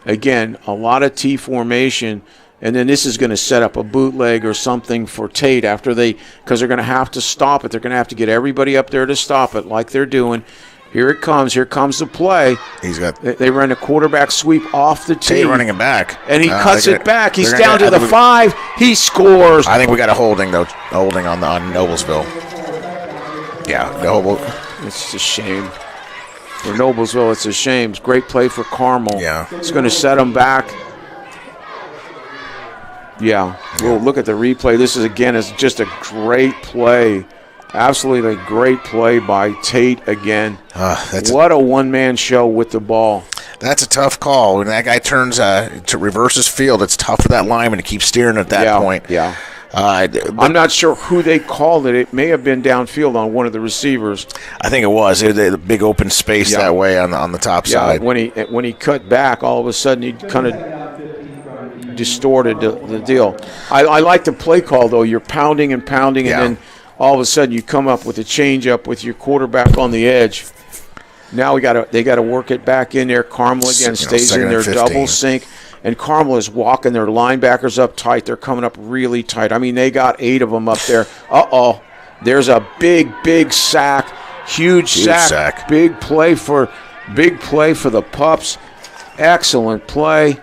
E: Again, a lot of T formation. And then this is going to set up a bootleg or something for Tate because they're going to have to stop it. They're going to have to get everybody up there to stop it like they're doing. Here it comes. Here comes the play. They run a quarterback sweep off the tee.
F: Tate running it back.
E: And he cuts it back. He's down to the 5. He scores.
F: I think we got a holding on Noblesville. Yeah,
E: it's a shame. For Noblesville, it's a shame. It's great play for Carmel.
F: Yeah.
E: It's going to set them back. Yeah. We'll look at the replay. This is, again, is just a great play. Absolutely great play by Tate again. What a one-man show with the ball.
F: That's a tough call. When that guy turns to reverse his field, it's tough for that lineman to keep steering at that point.
E: Yeah. I'm not sure who they called it. It may have been downfield on one of the receivers.
F: I think it was. It was a big open space that way on the top side.
E: When he cut back, all of a sudden he kind of distorted the deal. I like the play call, though. You're pounding and pounding, and then all of a sudden you come up with a change-up with your quarterback on the edge. Now they got to work it back in there. Carmel again stays in their double sync. And Carmel is walking their linebackers up tight. They're coming up really tight. I mean, they got 8 of them up there. There's a big sack, huge sack. Big play for the Pups. Excellent play.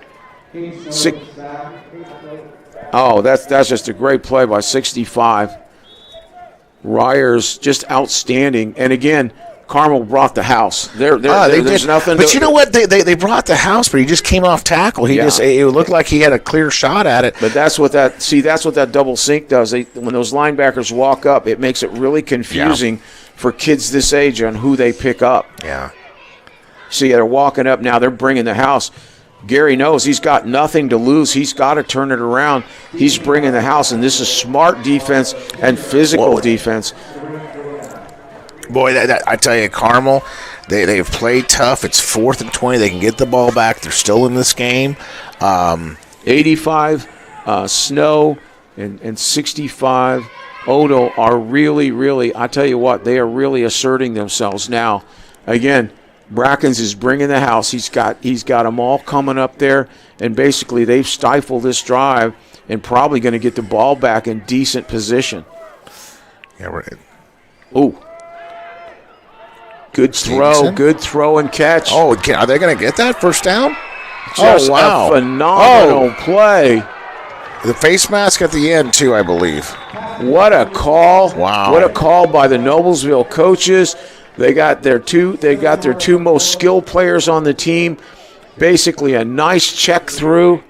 E: That's just a great play by 65. Ryers just outstanding. And again, Carmel brought the house. There's nothing.
F: But you know what? They brought the house, but he just came off tackle. It looked like he had a clear shot at it.
E: But that's what that double sync does. When those linebackers walk up, it makes it really confusing for kids this age on who they pick up.
F: Yeah.
E: See, they're walking up now. They're bringing the house. Gary knows he's got nothing to lose. He's got to turn it around. He's bringing the house, and this is smart defense and physical defense.
F: Boy, I tell you, Carmel, they've played tough. It's 4th and 20. They can get the ball back. They're still in this game.
E: 85, Snow, and 65, Odo are really, I tell you what, they are really asserting themselves now. Again, Brackens is bringing the house. He's got them all coming up there, and basically they've stifled this drive and probably going to get the ball back in decent position.
F: Yeah, right.
E: Ooh. Good throw and catch.
F: Oh, are they going to get that first down?
E: Just a phenomenal play.
F: The face mask at the end, too, I believe.
E: What a call.
F: Wow.
E: What a call by the Noblesville coaches. They got their two most skilled players on the team. Basically a nice check through.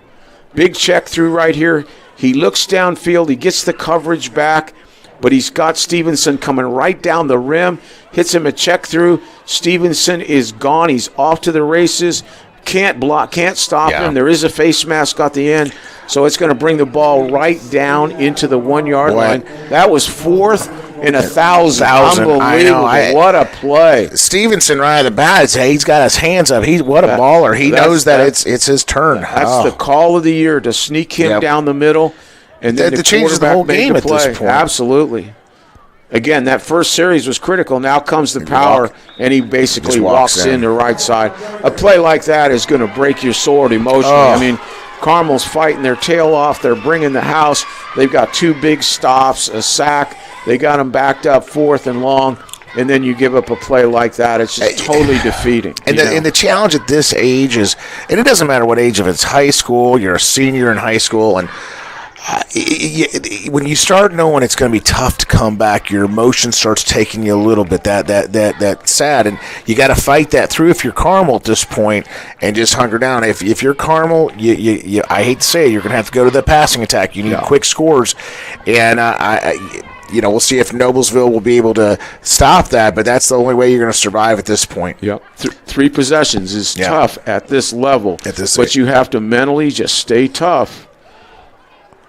E: Big check through right here. He looks downfield. He gets the coverage back. But he's got Stevenson coming right down the rim, hits him a check through. Stevenson is gone. He's off to the races. Can't block, can't stop him. There is a face mask at the end, so it's going to bring the ball right down into the 1 yard line. That was 4th and 1,000. Unbelievable. What a play.
F: Stevenson right at the bat, he's got his hands up. What a baller. He knows that it's his turn.
E: That's the call of the year, to sneak him down the middle. And then
F: that changes the whole game at this point.
E: Absolutely. Again, that first series was critical. Now comes the power, and he basically walks in the right side. A play like that is going to break your sword emotionally. I mean, Carmel's fighting their tail off. They're bringing the house. They've got 2 big stops, a sack. They got them backed up 4th and long. And then you give up a play like that. It's just totally defeating.
F: And the challenge at this age is, and it doesn't matter what age, if it's high school, you're a senior in high school, and when you start knowing it's going to be tough to come back, your emotion starts taking you a little bit that sad, and you got to fight that through if you're Carmel at this point and just hunker down. If you're Carmel, you I hate to say it, you're going to have to go to the passing attack. You need quick scores, and we'll see if Noblesville will be able to stop that, but that's the only way you're going to survive at this point.
E: Yep. 3 possessions is tough at this level, but you have to mentally just stay tough.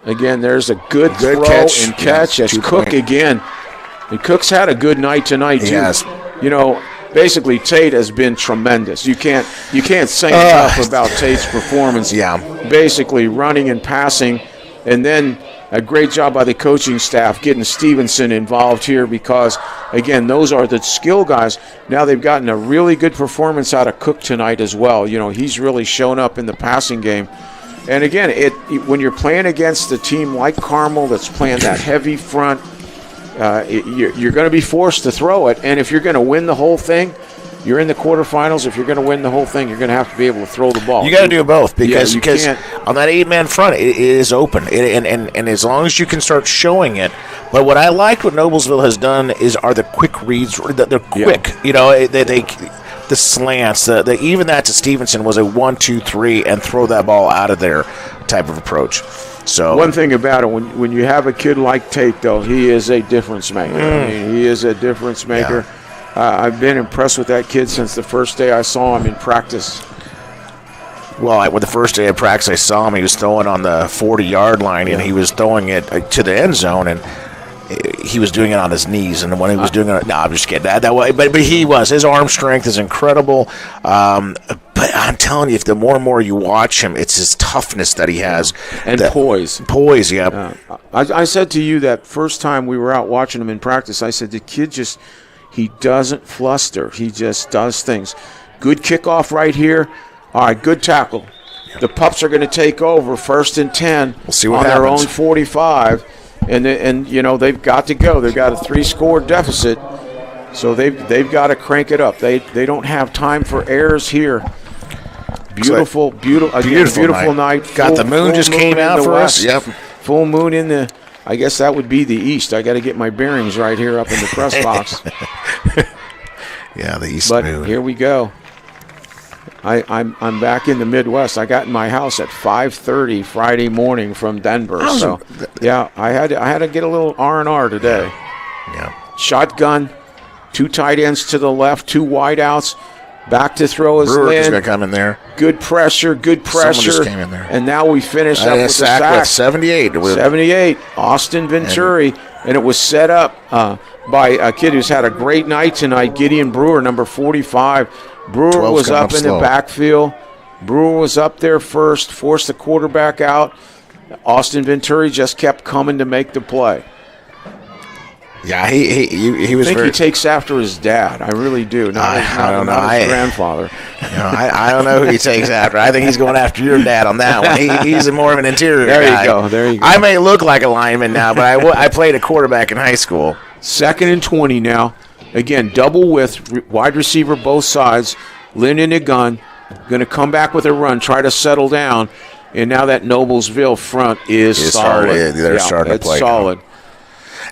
E: Again, there's a good throw
F: catch.
E: And catch. As Cook again. And Cook's had a good night tonight, too.
F: Yes.
E: Basically Tate has been tremendous. You can't say enough about Tate's performance. Basically running and passing. And then a great job by the coaching staff getting Stevenson involved here because, again, those are the skill guys. Now they've gotten a really good performance out of Cook tonight as well. He's really shown up in the passing game. And again, when you're playing against a team like Carmel that's playing that heavy front, you're going to be forced to throw it. And if you're going to win the whole thing, you're in the quarterfinals. If you're going to win the whole thing, you're going to have to be able to throw the ball.
F: You got to do both because on that 8-man front, it is open. And as long as you can start showing it. But what I liked what Noblesville has done are the quick reads. They're quick. the slants, even that to Stevenson was a 1-2-3 and throw that ball out of there type of approach. So
E: one thing about it, when you have a kid like Tate, though, he is a difference maker. I mean, he is a difference maker. I've been impressed with that kid since the first day I saw him in practice.
F: Well, with the first day of practice, I saw him. He was throwing on the 40-yard line, and he was throwing it to the end zone, and he was doing it on his knees. And when he was doing it, no, I'm just kidding. That way, but he was. His arm strength is incredible. But I'm telling you, if the more and more you watch him, it's his toughness that he has.
E: And poise.
F: Poise, yeah.
E: I said to you that first time we were out watching him in practice, I said the kid he doesn't fluster. He just does things. Good kickoff right here. All right, good tackle. The Pups are going to take over 1st and 10
F: we'll see what
E: on
F: happens.
E: Their own 45. And you know, they've got to go. They've got a 3-score deficit. So they've got to crank it up. They don't have time for errors here. Beautiful night.
F: Got the moon just came out for us. Yep.
E: Full moon in the, I guess that would be the east. I got to get my bearings right here up in the press box.
F: Yeah, the east
E: but
F: moon.
E: Here we go. I'm back in the Midwest. I got in my house at 5:30 Friday morning from Denver. So yeah, I had to get a little R&R today.
F: Yeah.
E: Shotgun, 2 tight ends to the left, 2 wideouts. Back to throw is
F: Brewer is
E: Lynn.
F: going to come in there.
E: Good pressure.
F: Someone just came in there.
E: And now we finish up with the sack.
F: With 78.
E: 78, Austin Venturi. And it was set up by a kid who's had a great night tonight, Gideon Brewer, number 45. Brewer was up in the backfield. Brewer was up there first, forced the quarterback out. Austin Venturi just kept coming to make the play.
F: Yeah, he was.
E: I think he takes after his dad. I really do.
F: I don't know.
E: His grandfather.
F: I don't know who he takes after. I think he's going after your dad on that one. He's more of an interior guy.
E: There you go.
F: I may look like a lineman now, but I played a quarterback in high school.
E: 2nd and 20 now. Again, double width, wide receiver both sides. Lynn in the gun. Going to come back with a run, try to settle down. And now that Noblesville front is solid.
F: They're starting to play.
E: It's solid.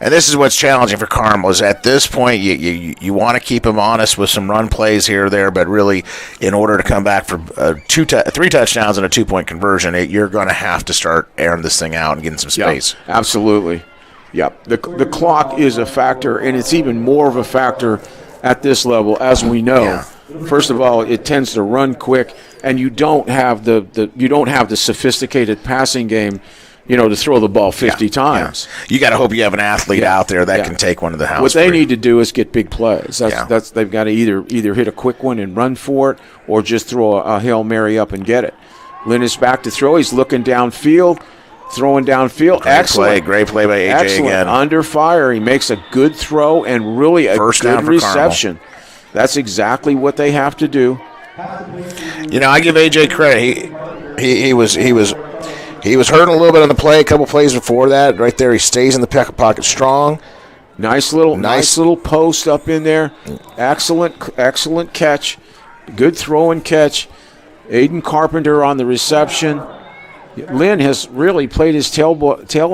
F: And this is what's challenging for Carmel is at this point you want to keep them honest with some run plays here or there, but really in order to come back for 3 touchdowns and a 2-point conversion, you're going to have to start airing this thing out and getting some space.
E: Yeah, absolutely. Yep. The clock is a factor, and it's even more of a factor at this level, as we know. Yeah. First of all, it tends to run quick, and you don't have the sophisticated passing game, to throw the ball 50 times.
F: Yeah. You got to hope you have an athlete out there that can take one to the house.
E: What they need to do is get big plays. That's they've got to either hit a quick one and run for it, or just throw a Hail Mary up and get it. Lynn is back to throw. He's looking downfield, throwing downfield.
F: Great play by AJ again.
E: Under fire. He makes a good throw and really a good reception. That's exactly what they have to do.
F: I give AJ credit. He was hurting a little bit on the play. A couple plays before that, right there, he stays in the pocket strong.
E: Nice little post up in there. Excellent catch. Good throw and catch. Aiden Carpenter on the reception. Lynn has really played his tail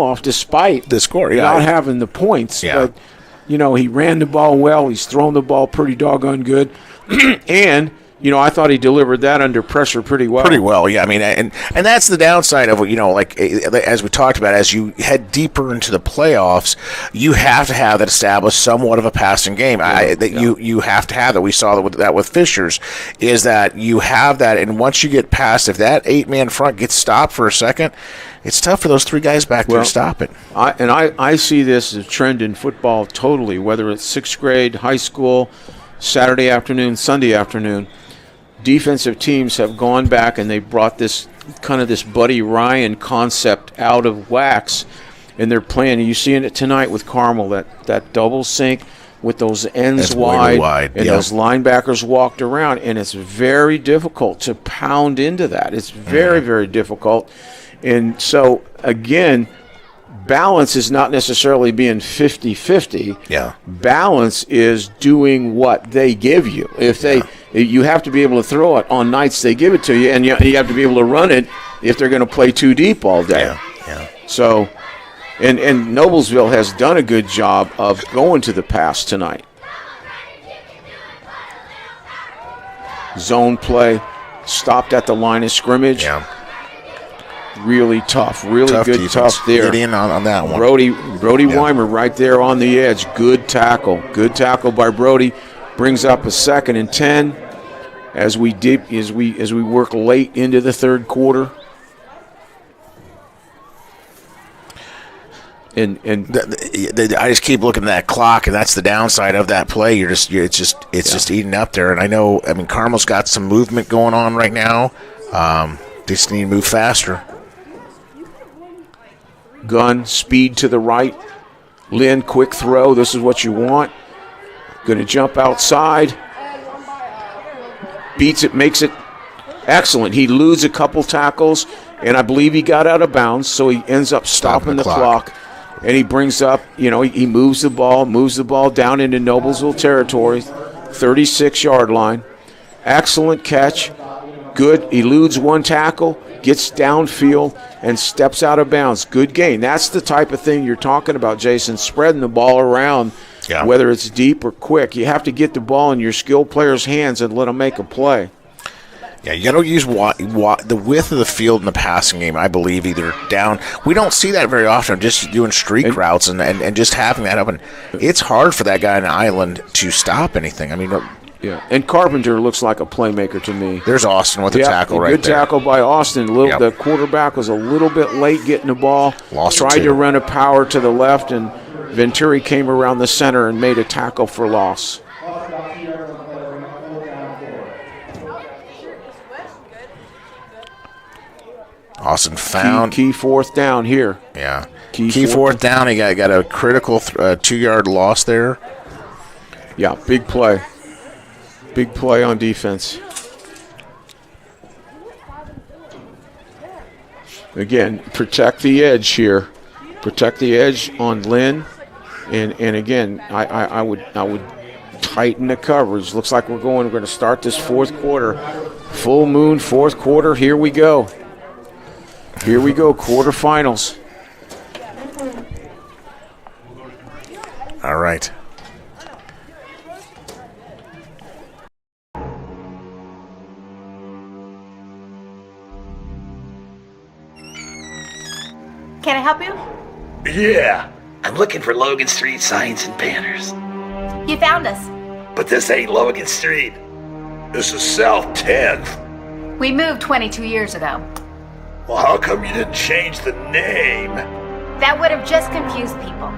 E: off despite
F: the score,
E: not having the points.
F: Yeah.
E: But he ran the ball well. He's thrown the ball pretty doggone good, and. I thought he delivered that under pressure pretty well.
F: Pretty well, yeah. I mean, and that's the downside of, as we talked about, as you head deeper into the playoffs, you have to have that established somewhat of a passing game. You have to have that. We saw that with Fishers, is that you have that, and once you get past, if that 8-man front gets stopped for a second, it's tough for those 3 guys back there to stop it.
E: I see this as a trend in football totally, whether it's 6th grade, high school, Saturday afternoon, Sunday afternoon. Defensive teams have gone back and they've brought this Buddy Ryan concept out of wax, and they're playing. You're seeing it tonight with Carmel, that double sync with those ends wide, and those linebackers walked around, and it's very difficult to pound into that. It's very, very difficult. And so, again, balance is not necessarily being 50-50.
F: Yeah.
E: Balance is doing what they give you. You have to be able to throw it on nights they give it to you, and you have to be able to run it if they're going to play too deep all day.
F: Yeah.
E: So, and Noblesville has done a good job of going to the pass tonight. Zone play, stopped at the line of scrimmage.
F: Yeah.
E: Really tough, really
F: Tough
E: good
F: defense.
E: tough there.
F: Get in on that one.
E: Brody Weimer right there on the edge. Good tackle by Brody. Brings up a 2nd and 10 as we work late into the third quarter. And
F: I just keep looking at that clock, and that's the downside of that play. It's just eating up there. And I know, Carmel's got some movement going on right now. They just need to move faster.
E: Gun, speed to the right. Lynn, quick throw. This is what you want. Going to jump outside. Beats it, makes it excellent. He loses a couple tackles, and I believe he got out of bounds, so he ends up stopping the clock. And he brings up, he moves the ball down into Noblesville territory, 36-yard line. Excellent catch. Good. Eludes one tackle, gets downfield, and steps out of bounds. Good gain. That's the type of thing you're talking about, Jason, spreading the ball around, whether it's deep or quick. You have to get the ball in your skilled players' hands and let them make a play.
F: Yeah, you got to use the width of the field in the passing game, I believe, either down. We don't see that very often, just doing streak routes and just having that up. And it's hard for that guy in the island to stop anything.
E: Yeah, and Carpenter looks like a playmaker to me.
F: There's Austin with the tackle right there.
E: Good tackle by Austin. The quarterback was a little bit late getting the ball. Tried to run a power to the left, and Venturi came around the center and made a tackle for loss.
F: Austin found
E: key 4th down here.
F: Yeah, key 4th down. He got a critical 2-yard loss there.
E: Yeah, big play. Big play on defense. Again, protect the edge here. Protect the edge on Lynn. And again, I would tighten the coverage. Looks like we're going to start this 4th quarter. Full moon 4th quarter. Here we go. Quarterfinals.
F: All right.
D: Can I help you?
C: Yeah, I'm looking for Logan Street signs and banners.
D: You found us.
C: But this ain't Logan Street. This is South 10th.
D: We moved 22 years ago.
C: Well, how come you didn't change the name?
D: That would have just confused people.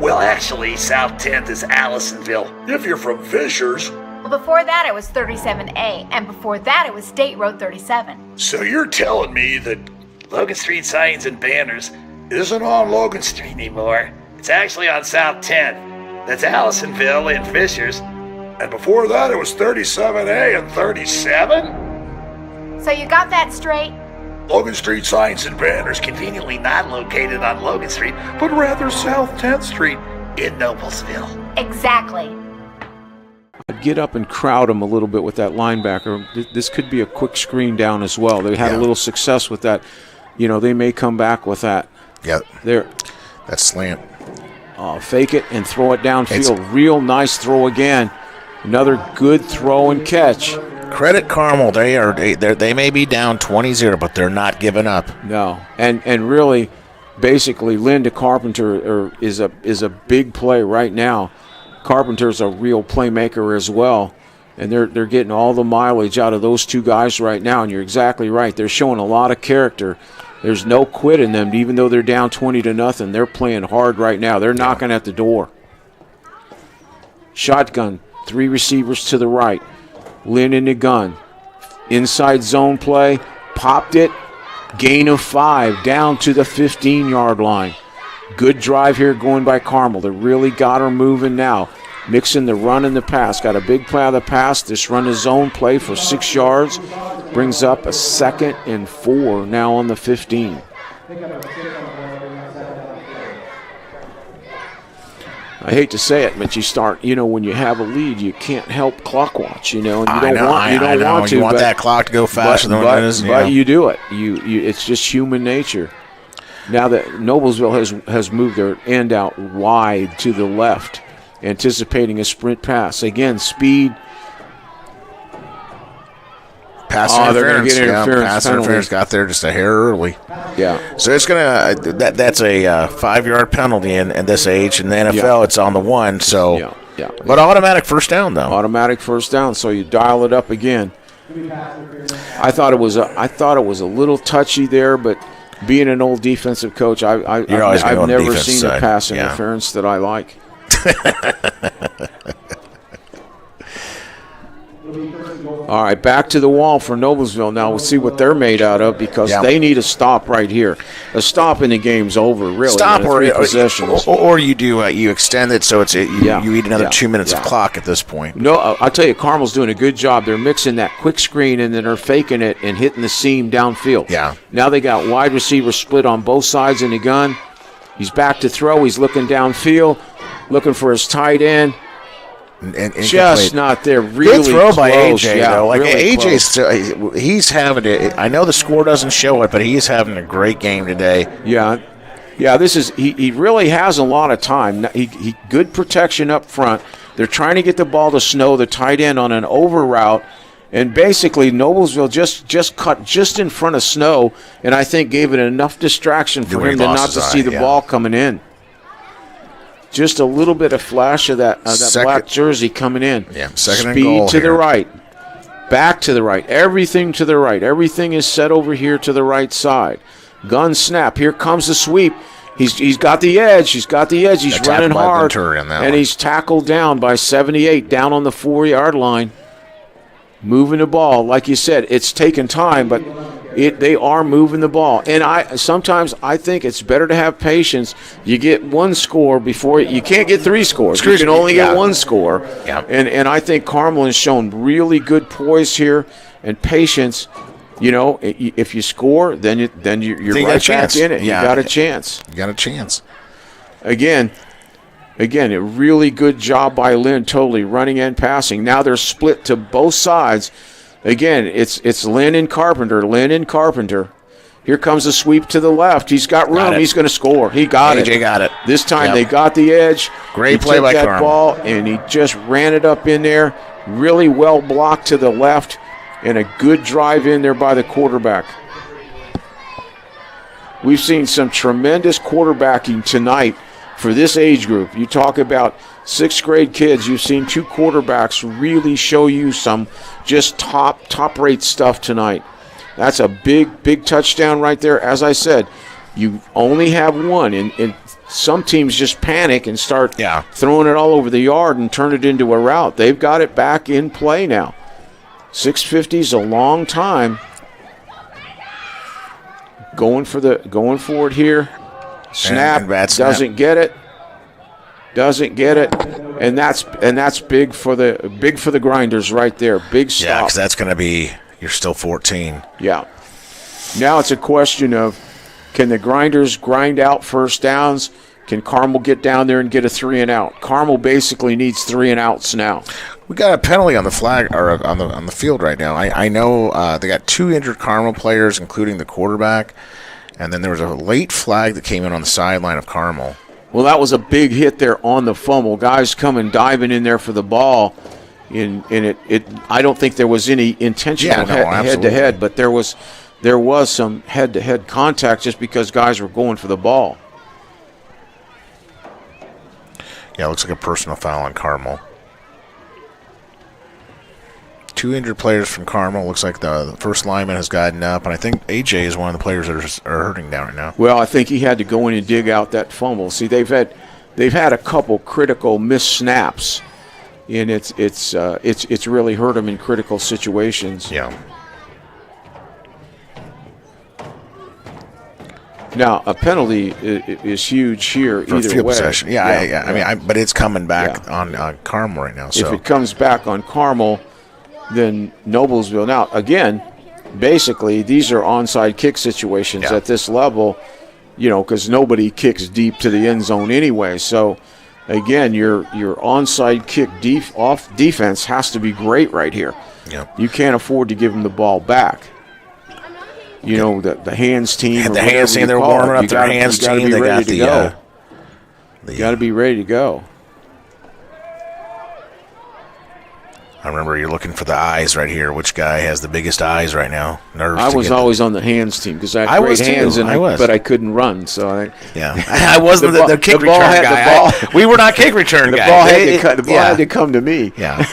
C: Well, actually, South 10th is Allisonville, if you're from Fishers.
D: Well, before that it was 37A, and before that it was State Road 37.
C: So you're telling me that Logan Street signs and banners isn't on Logan Street anymore? It's actually on South 10th. That's Allisonville and Fishers. And before that it was 37A and 37?
D: So you got that straight?
C: Logan Street signs and banners conveniently not located on Logan Street, but rather South 10th Street in Noblesville.
D: Exactly.
E: I'd get up and crowd him a little bit with that linebacker. This could be a quick screen down as well. They had a little success with that. They may come back with that.
F: Yeah.
E: There.
F: That slant.
E: Fake it and throw it downfield. Real nice throw again. Another good throw and catch.
F: Credit Carmel. They may be down 20-0, but they're not giving up.
E: No. And really, basically, Linda Carpenter is a big play right now. Carpenter's a real playmaker as well. And they're getting all the mileage out of those two guys right now. And you're exactly right. They're showing a lot of character. There's no quit in them, even though they're down 20-0. They're playing hard right now. They're knocking at the door. Shotgun, 3 receivers to the right. Lynn in the gun. Inside zone play, popped it. Gain of 5 down to the 15-yard line. Good drive here going by Carmel. They really got her moving now. Mixing the run and the pass. Got a big play out of the pass. This run is zone play for 6 yards. Brings up a 2nd and 4 now on the 15. I hate to say it, but you start, when you have a lead, you can't help clock watch, and you don't want to.
F: You want that clock to go faster than it is.
E: But you do it. It's just human nature. Now that Noblesville has moved their end out wide to the left, anticipating a sprint pass. Again, speed
F: Pass
E: they're going to get interference.
F: Pass interference got there just a hair early.
E: Yeah.
F: So it's going to that's a 5-yard penalty in this age. In the NFL, it's on the 1. So, but automatic first down though.
E: Automatic first down. So you dial it up again. I thought it was a little touchy there, but being an old defensive coach, I've never seen a pass interference that I like. All right, back to the wall for Noblesville. Now we'll see what they're made out of because they need a stop right here. A stop and the game's over, really.
F: Stop or you do you extend it so you eat another 2 minutes of clock at this point.
E: No, I'll tell you, Carmel's doing a good job. They're mixing that quick screen and then they're faking it and hitting the seam downfield.
F: Yeah.
E: Now they got wide receiver split on both sides in the gun. He's back to throw. He's looking downfield, looking for his tight end.
F: And
E: just not there. Really
F: good throw
E: close.
F: by AJ though. Like
E: really
F: AJ's, he's having it. I know the score doesn't show it, but he's having a great game today.
E: Yeah. This is he really has a lot of time. He good protection up front. They're trying to get the ball to Snow, the tight end, on an over route, and basically Noblesville just cut just in front of Snow, and I think gave it enough distraction for him to not to see the ball coming in. Just a little bit of flash of that black jersey coming in.
F: Yeah, second
E: Speed
F: and goal
E: to the right. Back to the right. Everything to the right. Everything is set over here to the right side. Gun snap. Here comes the sweep. He's got the edge. He's running hard. And he's tackled down by 78, down on the 4-yard line. Moving the ball. Like you said, it's taken time, but they are moving the ball. And sometimes I think it's better to have patience. You get one score before you can't get 3 scores. You can only get 1 score.
F: Yeah.
E: And I think Carmel has shown really good poise here and patience. You know, if you score, then you're right back in it.
F: Yeah.
E: You got a chance.
F: You got a chance.
E: Again, a really good job by Lynn, totally running and passing. Now they're split to both sides. Again, it's Lynn and Carpenter. Here comes a sweep to the left. He's got room. He's going to score. He got it.
F: AJ got it.
E: This time they got the edge.
F: Great play by Carmel.
E: Ball, and he just ran it up in there. Really well blocked to the left, and a good drive in there by the quarterback. We've seen some tremendous quarterbacking tonight for this age group. You talk about 6th grade kids, you've seen 2 quarterbacks really show you some just top-rate stuff tonight. That's a big touchdown right there. As I said, you only have one, and some teams just panic and start throwing it all over the yard and turn it into a route. They've got it back in play now. 650 is a long time. Going for it here. Snap, doesn't get it, and that's big for the Grinders right there. Big stop.
F: Yeah, because that's going to be you're still 14.
E: Yeah. Now it's a question of can the Grinders grind out first downs? Can Carmel get down there and get a 3 and out? Carmel basically needs 3 and outs now.
F: We got a penalty on the flag or on the field right now. I know they got 2 injured Carmel players, including the quarterback. And then there was a late flag that came in on the sideline of Carmel.
E: Well, that was a big hit there on the fumble. Guys coming diving in there for the ball. In it I don't think there was any intentional head-to-head, but there was some head-to-head contact just because guys were going for the ball.
F: Yeah, it looks like a personal foul on Carmel. 2 injured players from Carmel. Looks like the first lineman has gotten up, and I think AJ is one of the players that are hurting down right now.
E: Well, I think he had to go in and dig out that fumble. See, they've had a couple critical missed snaps, and it's really hurt them in critical situations.
F: Yeah.
E: Now, a penalty is huge here
F: for
E: either
F: field
E: way.
F: Possession. Yeah. I mean, but it's coming back on Carmel right now. So
E: if it comes back on Carmel, then Noblesville. Now, again, basically, these are onside kick situations at this level, because nobody kicks deep to the end zone anyway. So, again, your onside kick off defense has to be great right here.
F: Yeah.
E: You can't afford to give them the ball back. The hands team.
F: And the hands team, they're warming up their hands team. They got
E: You got to be ready to go.
F: All I remember you're looking for the eyes right here. Which guy has the biggest eyes right now? Nerves.
E: I was always on the hands team because I had great hands, but I couldn't run. So
F: I wasn't the kick return guy. We were not kick return guys.
E: The ball had to come to me.
F: Yeah.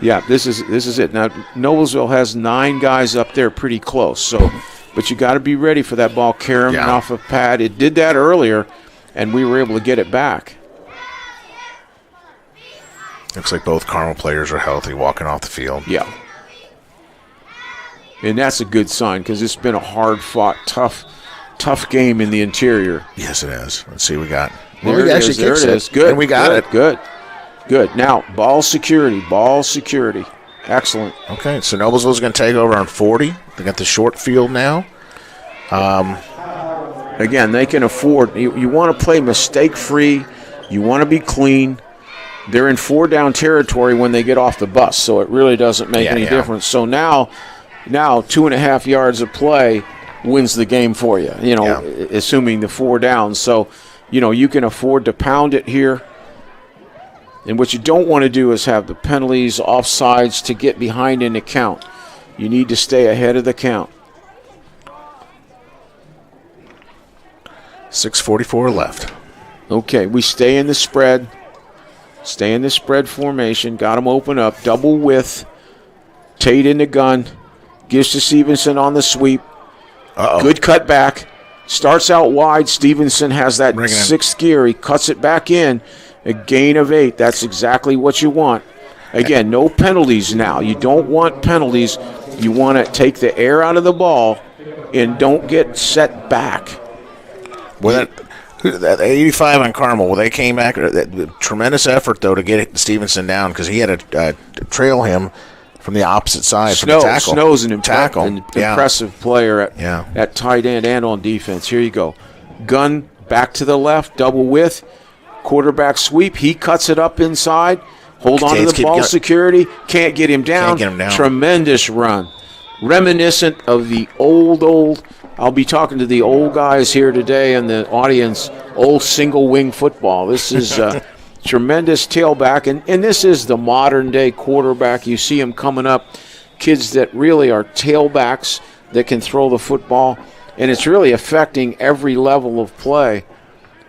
E: Yeah, this is it. Now, Noblesville has 9 guys up there pretty close. But you got to be ready for that ball carrying off of pad. It did that earlier, and we were able to get it back.
F: Looks like both Carmel players are healthy walking off the field.
E: Yeah. And that's a good sign because it's been a hard-fought, tough game in the interior.
F: Yes, it is. Let's see what we got.
E: There it is. Good.
F: And we got it.
E: Good. Now, ball security. Excellent.
F: Okay, so Noblesville's going to take over on 40. They got the short field now.
E: Again, they can afford. You want to play mistake-free. You want to be clean. They're in 4-down territory when they get off the bus, so it really doesn't make any difference. So now 2.5 yards of play wins the game for you, assuming the 4 downs. So, you can afford to pound it here. And what you don't want to do is have the penalties, offsides to get behind in the count. You need to stay ahead of the count.
F: 6:44 left.
E: Okay, we stay in the spread. Stay in the spread formation. Got them open up. Double width. Tate in the gun. Gives to Stevenson on the sweep. Good cut back. Starts out wide. Stevenson has that 6th gear. He cuts it back in. A gain of 8. That's exactly what you want. Again, no penalties now. You don't want penalties. You want to take the air out of the ball and don't get set back.
F: Well, that 85 on Carmel, they came back. Tremendous effort, though, to get Stevenson down because he had to trail him from the opposite side from the tackle.
E: Snow's an impressive player at tight end and on defense. Here you go. Gun back to the left, double width. Quarterback sweep. He cuts it up inside. Hold on to the ball security. Can't get him down. Tremendous run. Reminiscent of the old, I'll be talking to the old guys here today in the audience, old single wing football. This is tremendous tailback, and this is the modern day quarterback. You see them coming up, kids that really are tailbacks that can throw the football, and it's really affecting every level of play.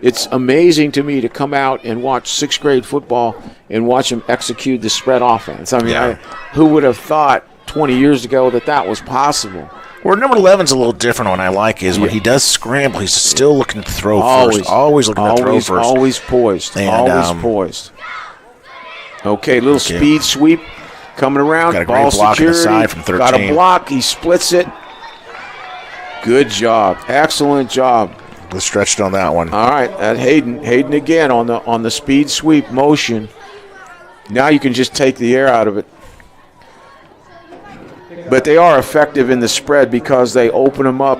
E: It's amazing to me to come out and watch 6th grade football and watch them execute the spread offense. I mean, who would have thought 20 years ago that was possible?
F: Where number 11's a little different one I like is when he does scramble, he's still looking to throw first. Always looking to throw first.
E: Always poised. Poised. Okay, little speed sweep coming around.
F: Got a
E: ball
F: great block
E: security.
F: Inside from 13.
E: Got a block. He splits it. Good job. Excellent job.
F: Was stretched on that one.
E: All right, at Hayden again on the speed sweep motion. Now you can just take the air out of it. But they are effective in the spread because they open them up,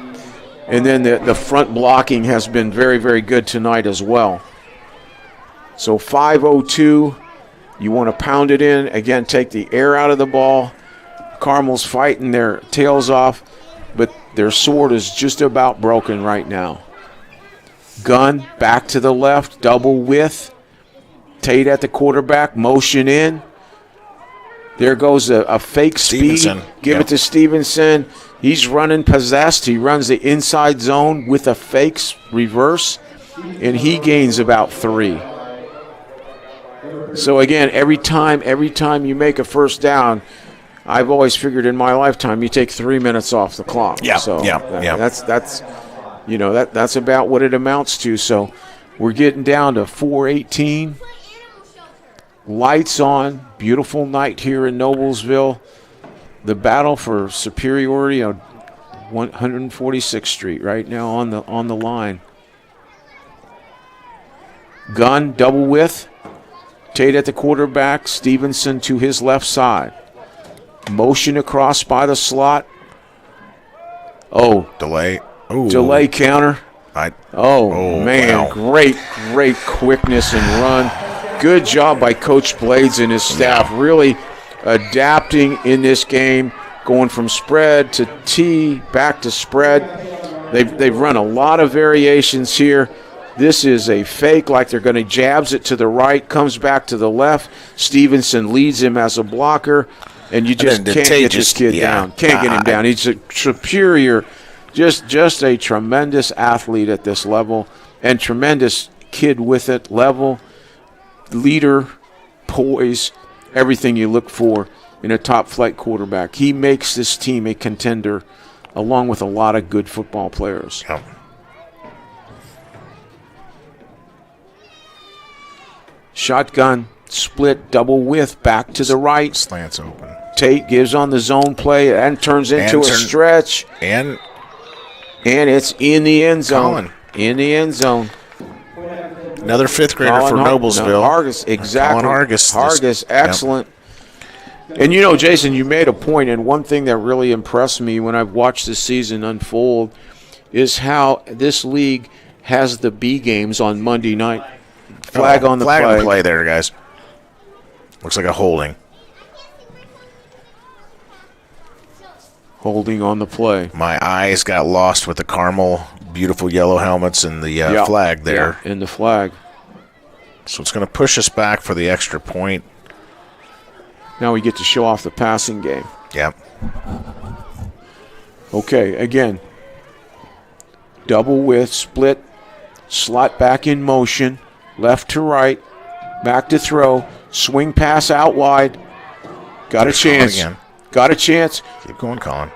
E: and then the front blocking has been very, very good tonight as well. So 5:02, you want to pound it in. Again, take the air out of the ball. Carmel's fighting their tails off, but their sword is just about broken right now. Gun back to the left, double width. Tate at the quarterback, motion in. There goes a fake
F: Stevenson.
E: Speed. Give it to Stevenson. He's running possessed. He runs the inside zone with a fake reverse, and he gains about 3. So, again, every time you make a first down, I've always figured in my lifetime you take 3 minutes off the clock. That's that's about what it amounts to. So we're getting down to 4:18. Lights on. Beautiful night here in Noblesville. The battle for superiority on 146th Street right now on the line. Gun double width. Tate at the quarterback. Stevenson to his left side. Motion across by the slot.
F: Delay. Ooh.
E: Delay counter. Man. Wow. Great quickness and run. Good job by Coach Blades and his staff. Really adapting in this game, going from spread to T, back to spread. They've run a lot of variations here. This is a fake, like they're going to jabs it to the right, comes back to the left. Stevenson leads him as a blocker, and you just can't get this kid down. Can't get him down. He's a superior, just a tremendous athlete at this level, and tremendous kid with it, level, leader, poise, everything you look for in a top-flight quarterback. He makes this team a contender along with a lot of good football players.
F: Yep.
E: Shotgun, split, double width, back to the right.
F: Slants open.
E: Tate gives on the zone play and turns into a stretch.
F: And
E: it's in the end zone.
F: Colin.
E: In the end zone.
F: Another fifth grader for Noblesville.
E: Hargis, exactly.
F: Colin Hargis.
E: Hargis, excellent. Yep. And, Jason, you made a point, and one thing that really impressed me when I've watched this season unfold is how this league has the B games on Monday night. Flag on the play.
F: Flag on the play there, guys. Looks like a holding.
E: Holding on the play.
F: My eyes got lost with the Carmel beautiful yellow helmets and the flag there.
E: Yeah, and the flag.
F: So it's going to push us back for the extra point.
E: Now we get to show off the passing game.
F: Yep.
E: Okay, again. Double width, split, slot back in motion, left to right, back to throw, swing pass out wide. Got a chance. Got a chance.
F: Keep going, Colin.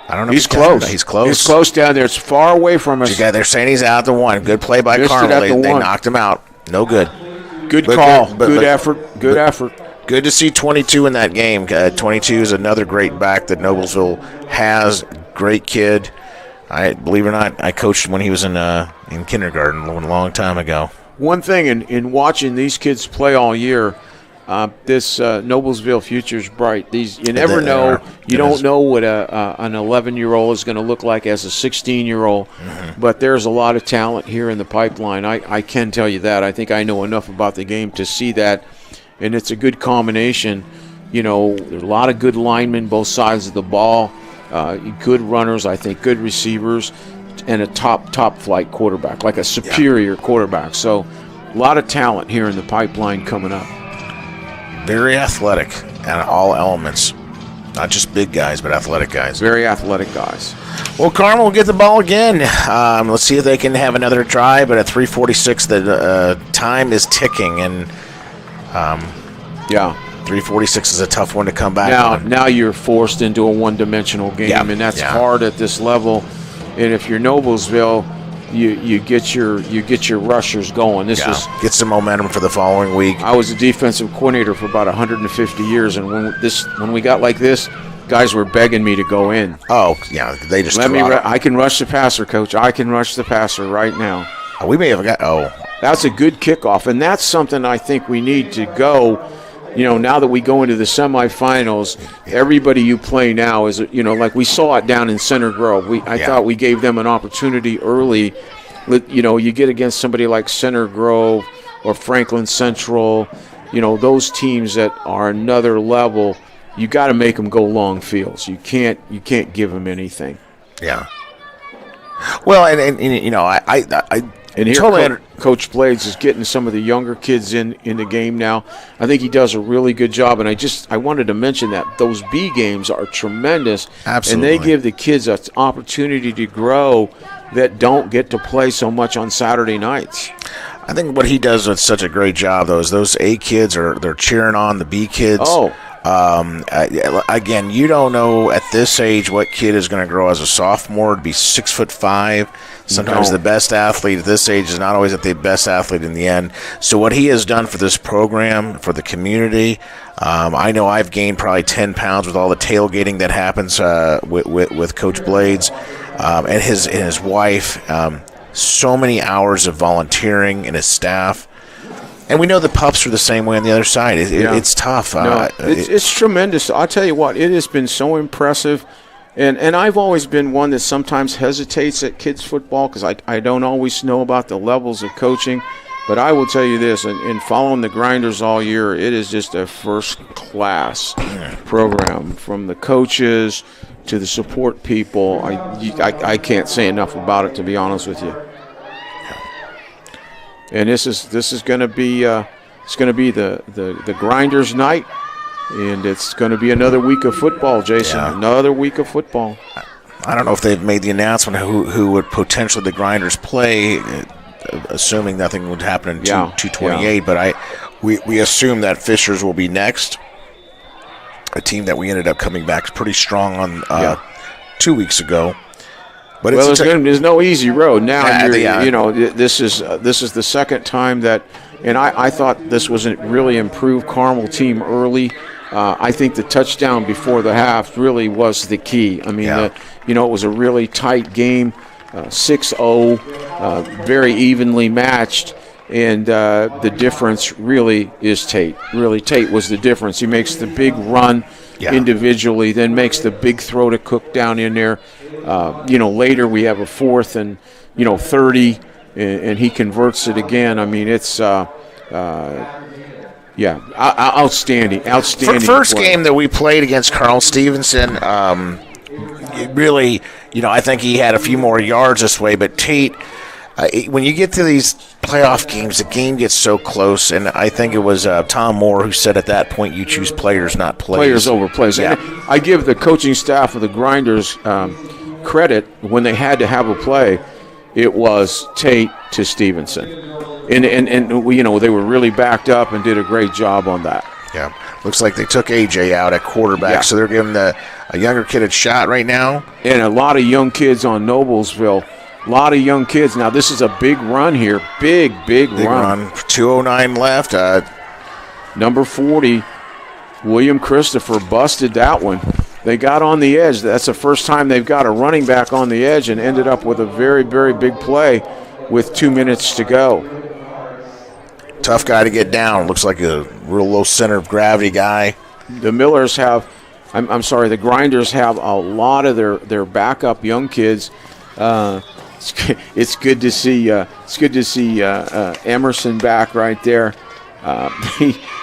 F: I don't know.
E: He's close.
F: He's close.
E: He's close down there. It's far away from us.
F: They're saying he's out the one. Good play by Carmel. They knocked him out. No good.
E: Good call. Good effort. Good effort.
F: Good to see 22 in that game. 22 is another great back that Noblesville has. Great kid. Believe it or not, I coached him when he was in kindergarten a long time ago. One
E: thing in watching these kids play all year, this Noblesville future is bright. You never know. You don't know what an 11-year-old is going to look like as a 16-year-old, but there's a lot of talent here in the pipeline. I can tell you that. I think I know enough about the game to see that, and it's a good combination. There's a lot of good linemen both sides of the ball, good runners, I think, good receivers, and a top flight quarterback, like a superior quarterback. So a lot of talent here in the pipeline coming up.
F: Very athletic at all elements. Not just big guys, but athletic guys.
E: Very athletic guys.
F: Well, Carmel will get the ball again. Let's see if they can have another try, but at 3:46, the time is ticking. And 3:46 is a tough one to come back on.
E: Now you're forced into a one-dimensional game, and that's hard at this level. And if you're Noblesville, you get your rushers going.
F: Get some momentum for the following week.
E: I was a defensive coordinator for about 150 years, and when we got like this, guys were begging me to go in.
F: Oh yeah, they just
E: I can rush the passer, coach. I can rush the passer right now.
F: We may have got.
E: That's a good kickoff, and that's something I think we need to go. Now that we go into the semifinals, everybody you play now is, like we saw it down in Center Grove. I thought we gave them an opportunity early. You get against somebody like Center Grove or Franklin Central, those teams that are another level. You got to make them go long fields. You can't give them anything.
F: Yeah. Well, and
E: And here, Coach Blades is getting some of the younger kids in the game now. I think he does a really good job, and I wanted to mention that those B games are tremendous.
F: Absolutely.
E: And they give the kids an opportunity to grow that don't get to play so much on Saturday nights.
F: I think what he does with such a great job, though, is those A kids they're cheering on the B kids.
E: Oh.
F: Again, you don't know at this age what kid is going to grow as a sophomore to be 6'5". Sometimes the best athlete at this age is not always the best athlete in the end. So what he has done for this program, for the community, I know I've gained probably 10 pounds with all the tailgating that happens with Coach Blades and his wife. So many hours of volunteering and his staff. And we know the Pups are the same way on the other side. It's tough.
E: It's tremendous. I'll tell you what, it has been so impressive. And I've always been one that sometimes hesitates at kids football because I don't always know about the levels of coaching. But I will tell you this, in following the Grinders all year, it is just a first-class program. From the coaches to the support people, I can't say enough about it, to be honest with you. And this is going to be the Grinders night, and it's going to be another week of football, Jason.
F: Yeah.
E: Another week of football.
F: I don't know if they've made the announcement who would potentially the Grinders play, assuming nothing would happen in 228. But we assume that Fishers will be next. A team that we ended up coming back pretty strong on 2 weeks ago. But
E: there's no easy road now. This is the second time that, and I thought this was a really improved Carmel team early. I think the touchdown before the half really was the key. I mean, it was a really tight game, 6-0, very evenly matched. And the difference really is Tate. Really, Tate was the difference. He makes the big run individually, then makes the big throw to Cook down in there. Later we have a 4th and 30, and he converts it again. I mean, it's outstanding.
F: First game that we played against Carl Stevenson, really, I think he had a few more yards this way, but Tate. When you get to these playoff games, the game gets so close, and I think it was Tom Moore who said at that point, you choose players, not plays.
E: Players over plays.
F: Yeah.
E: I give the coaching staff of the Grinders credit when they had to have a play. It was Tate to Stevenson. And they were really backed up and did a great job on that.
F: Yeah. Looks like they took AJ out at quarterback, so they're giving a younger kid a shot right now.
E: And a lot of young kids on Noblesville. A lot of young kids. Now, this is a big run here. Big run.
F: 2:09 left.
E: Number 40, William Christopher, busted that one. They got on the edge. That's the first time they've got a running back on the edge and ended up with a very, very big play with 2 minutes to go.
F: Tough guy to get down. Looks like a real low center of gravity guy.
E: The Millers have, the Grinders have a lot of their backup young kids. It's good to see. Emerson back right there.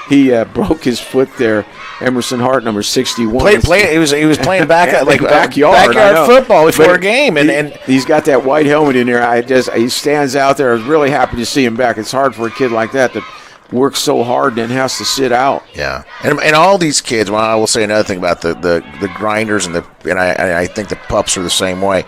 E: He broke his foot there. Emerson Hart, number 61.
F: He was playing backyard football before a game, and
E: he's got that white helmet in there. He stands out there. I was really happy to see him back. It's hard for a kid like that to work so hard and then has to sit out.
F: Yeah, and all these kids. Well, I will say another thing about the Grinders and I think the Pups are the same way.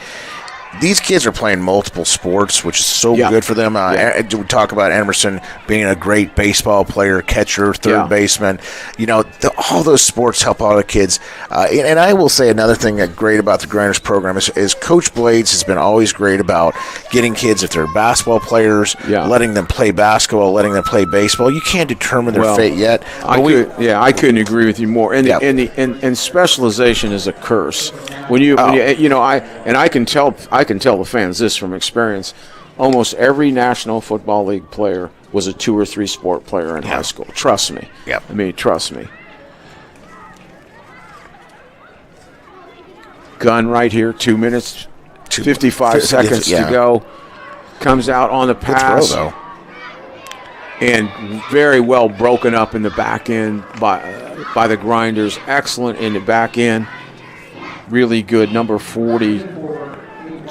F: These kids are playing multiple sports, which is so good for them. We talk about Emerson being a great baseball player, catcher, third baseman. All those sports help all the kids. And I will say another thing that's great about the Grinders program is Coach Blades has been always great about getting kids, if they're basketball players, letting them play basketball, letting them play baseball. You can't determine their fate yet.
E: I couldn't agree with you more. And specialization is a curse. I can tell the fans this from experience. Almost every National Football League player was a 2 or 3 sport player in high school. Trust me.
F: Yep.
E: Trust me. Gun right here, 2 minutes, 55 seconds to go. Comes out on the pass.
F: Good throw, though.
E: And very well broken up in the back end by the Grinders. Excellent in the back end. Really good. Number 40.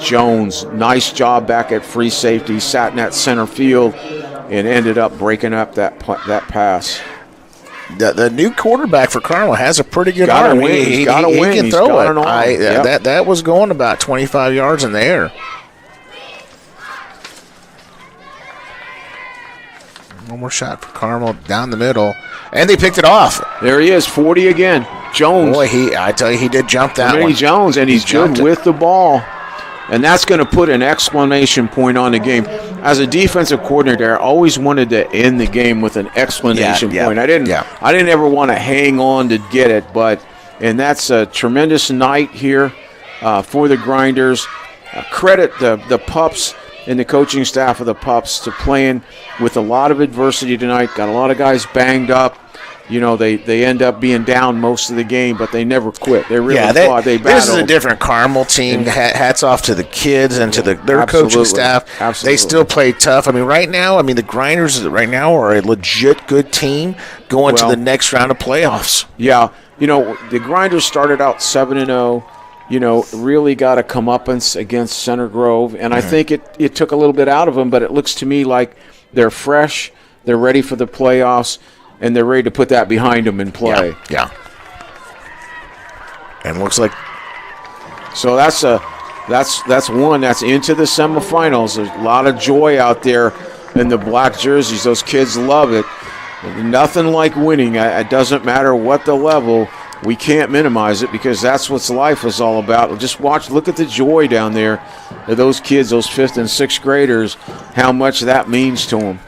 E: Jones, nice job back at free safety, sat in that center field and ended up breaking up that pass.
F: The new quarterback for Carmel has a pretty good arm.
E: He's got a win.
F: He can throw it. That was going about 25 yards in the air. One more shot for Carmel down the middle, and they picked it off.
E: There he is, 40 again. Jones.
F: Boy, I tell you, he did jump that one.
E: Jones, and he's good with the ball. And that's going to put an exclamation point on the game. As a defensive coordinator, I always wanted to end the game with an exclamation point. I didn't ever want to hang on to get it, and that's a tremendous night here for the Grinders. Credit the Pups and the coaching staff of the Pups to playing with a lot of adversity tonight. Got a lot of guys banged up. They end up being down most of the game, but they never quit. They really fought. They battled.
F: This is a different Carmel team. Hats off to the kids and to their coaching staff.
E: Absolutely.
F: They still play tough. Right now, the Grinders right now are a legit good team going to the next round of playoffs.
E: Yeah. The Grinders started out 7-0. really got a comeuppance against Center Grove. And I think it took a little bit out of them, but it looks to me like they're fresh, they're ready for the playoffs, and they're ready to put that behind them and play.
F: Yeah. And looks like
E: so that's one that's into the semifinals. There's a lot of joy out there in the black jerseys. Those kids love it. Nothing like winning. It doesn't matter what the level. We can't minimize it because that's what life is all about. Just look at the joy down there of those kids, those 5th and 6th graders, how much that means to them.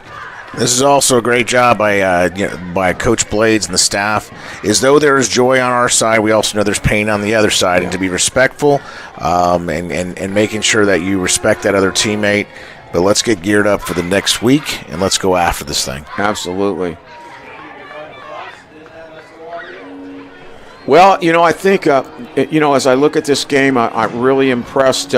F: this is also a great job by Coach Blades and the staff. As though there is joy on our side, we also know there's pain on the other side, and to be respectful and making sure that you respect that other teammate. But let's get geared up for the next week, and let's go after this thing.
E: Absolutely. Well, I think, as I look at this game, I'm really impressed.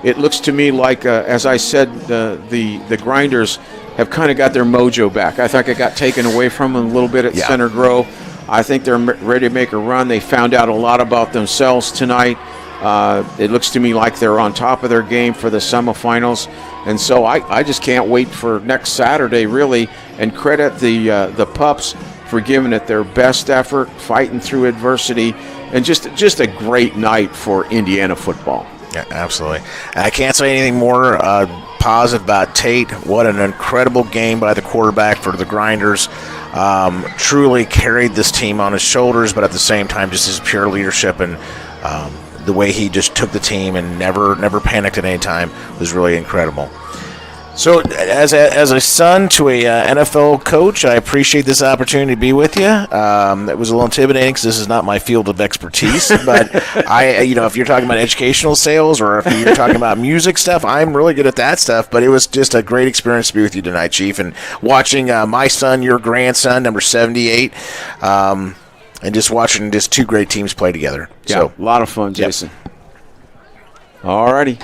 E: It looks to me like, as I said, the Grinders have kind of got their mojo back. I think it got taken away from them a little bit at Center Grove. I think they're ready to make a run. They found out a lot about themselves tonight. It looks to me like they're on top of their game for the semifinals. And so I just can't wait for next Saturday, really, and credit the Pups for giving it their best effort, fighting through adversity, and just a great night for Indiana football.
F: Yeah, absolutely. I can't say anything more positive about Tate. What an incredible game by the quarterback for the Grinders. Truly carried this team on his shoulders, but at the same time, just his pure leadership and the way he just took the team and never panicked at any time was really incredible. So, as a son to a NFL coach, I appreciate this opportunity to be with you. It was a little intimidating because this is not my field of expertise. But if you're talking about educational sales or if you're talking about music stuff, I'm really good at that stuff. But it was just a great experience to be with you tonight, Chief, and watching my son, your grandson, number 78, and just watching two great teams play together.
E: Yeah, so a lot of fun, Jason. All righty.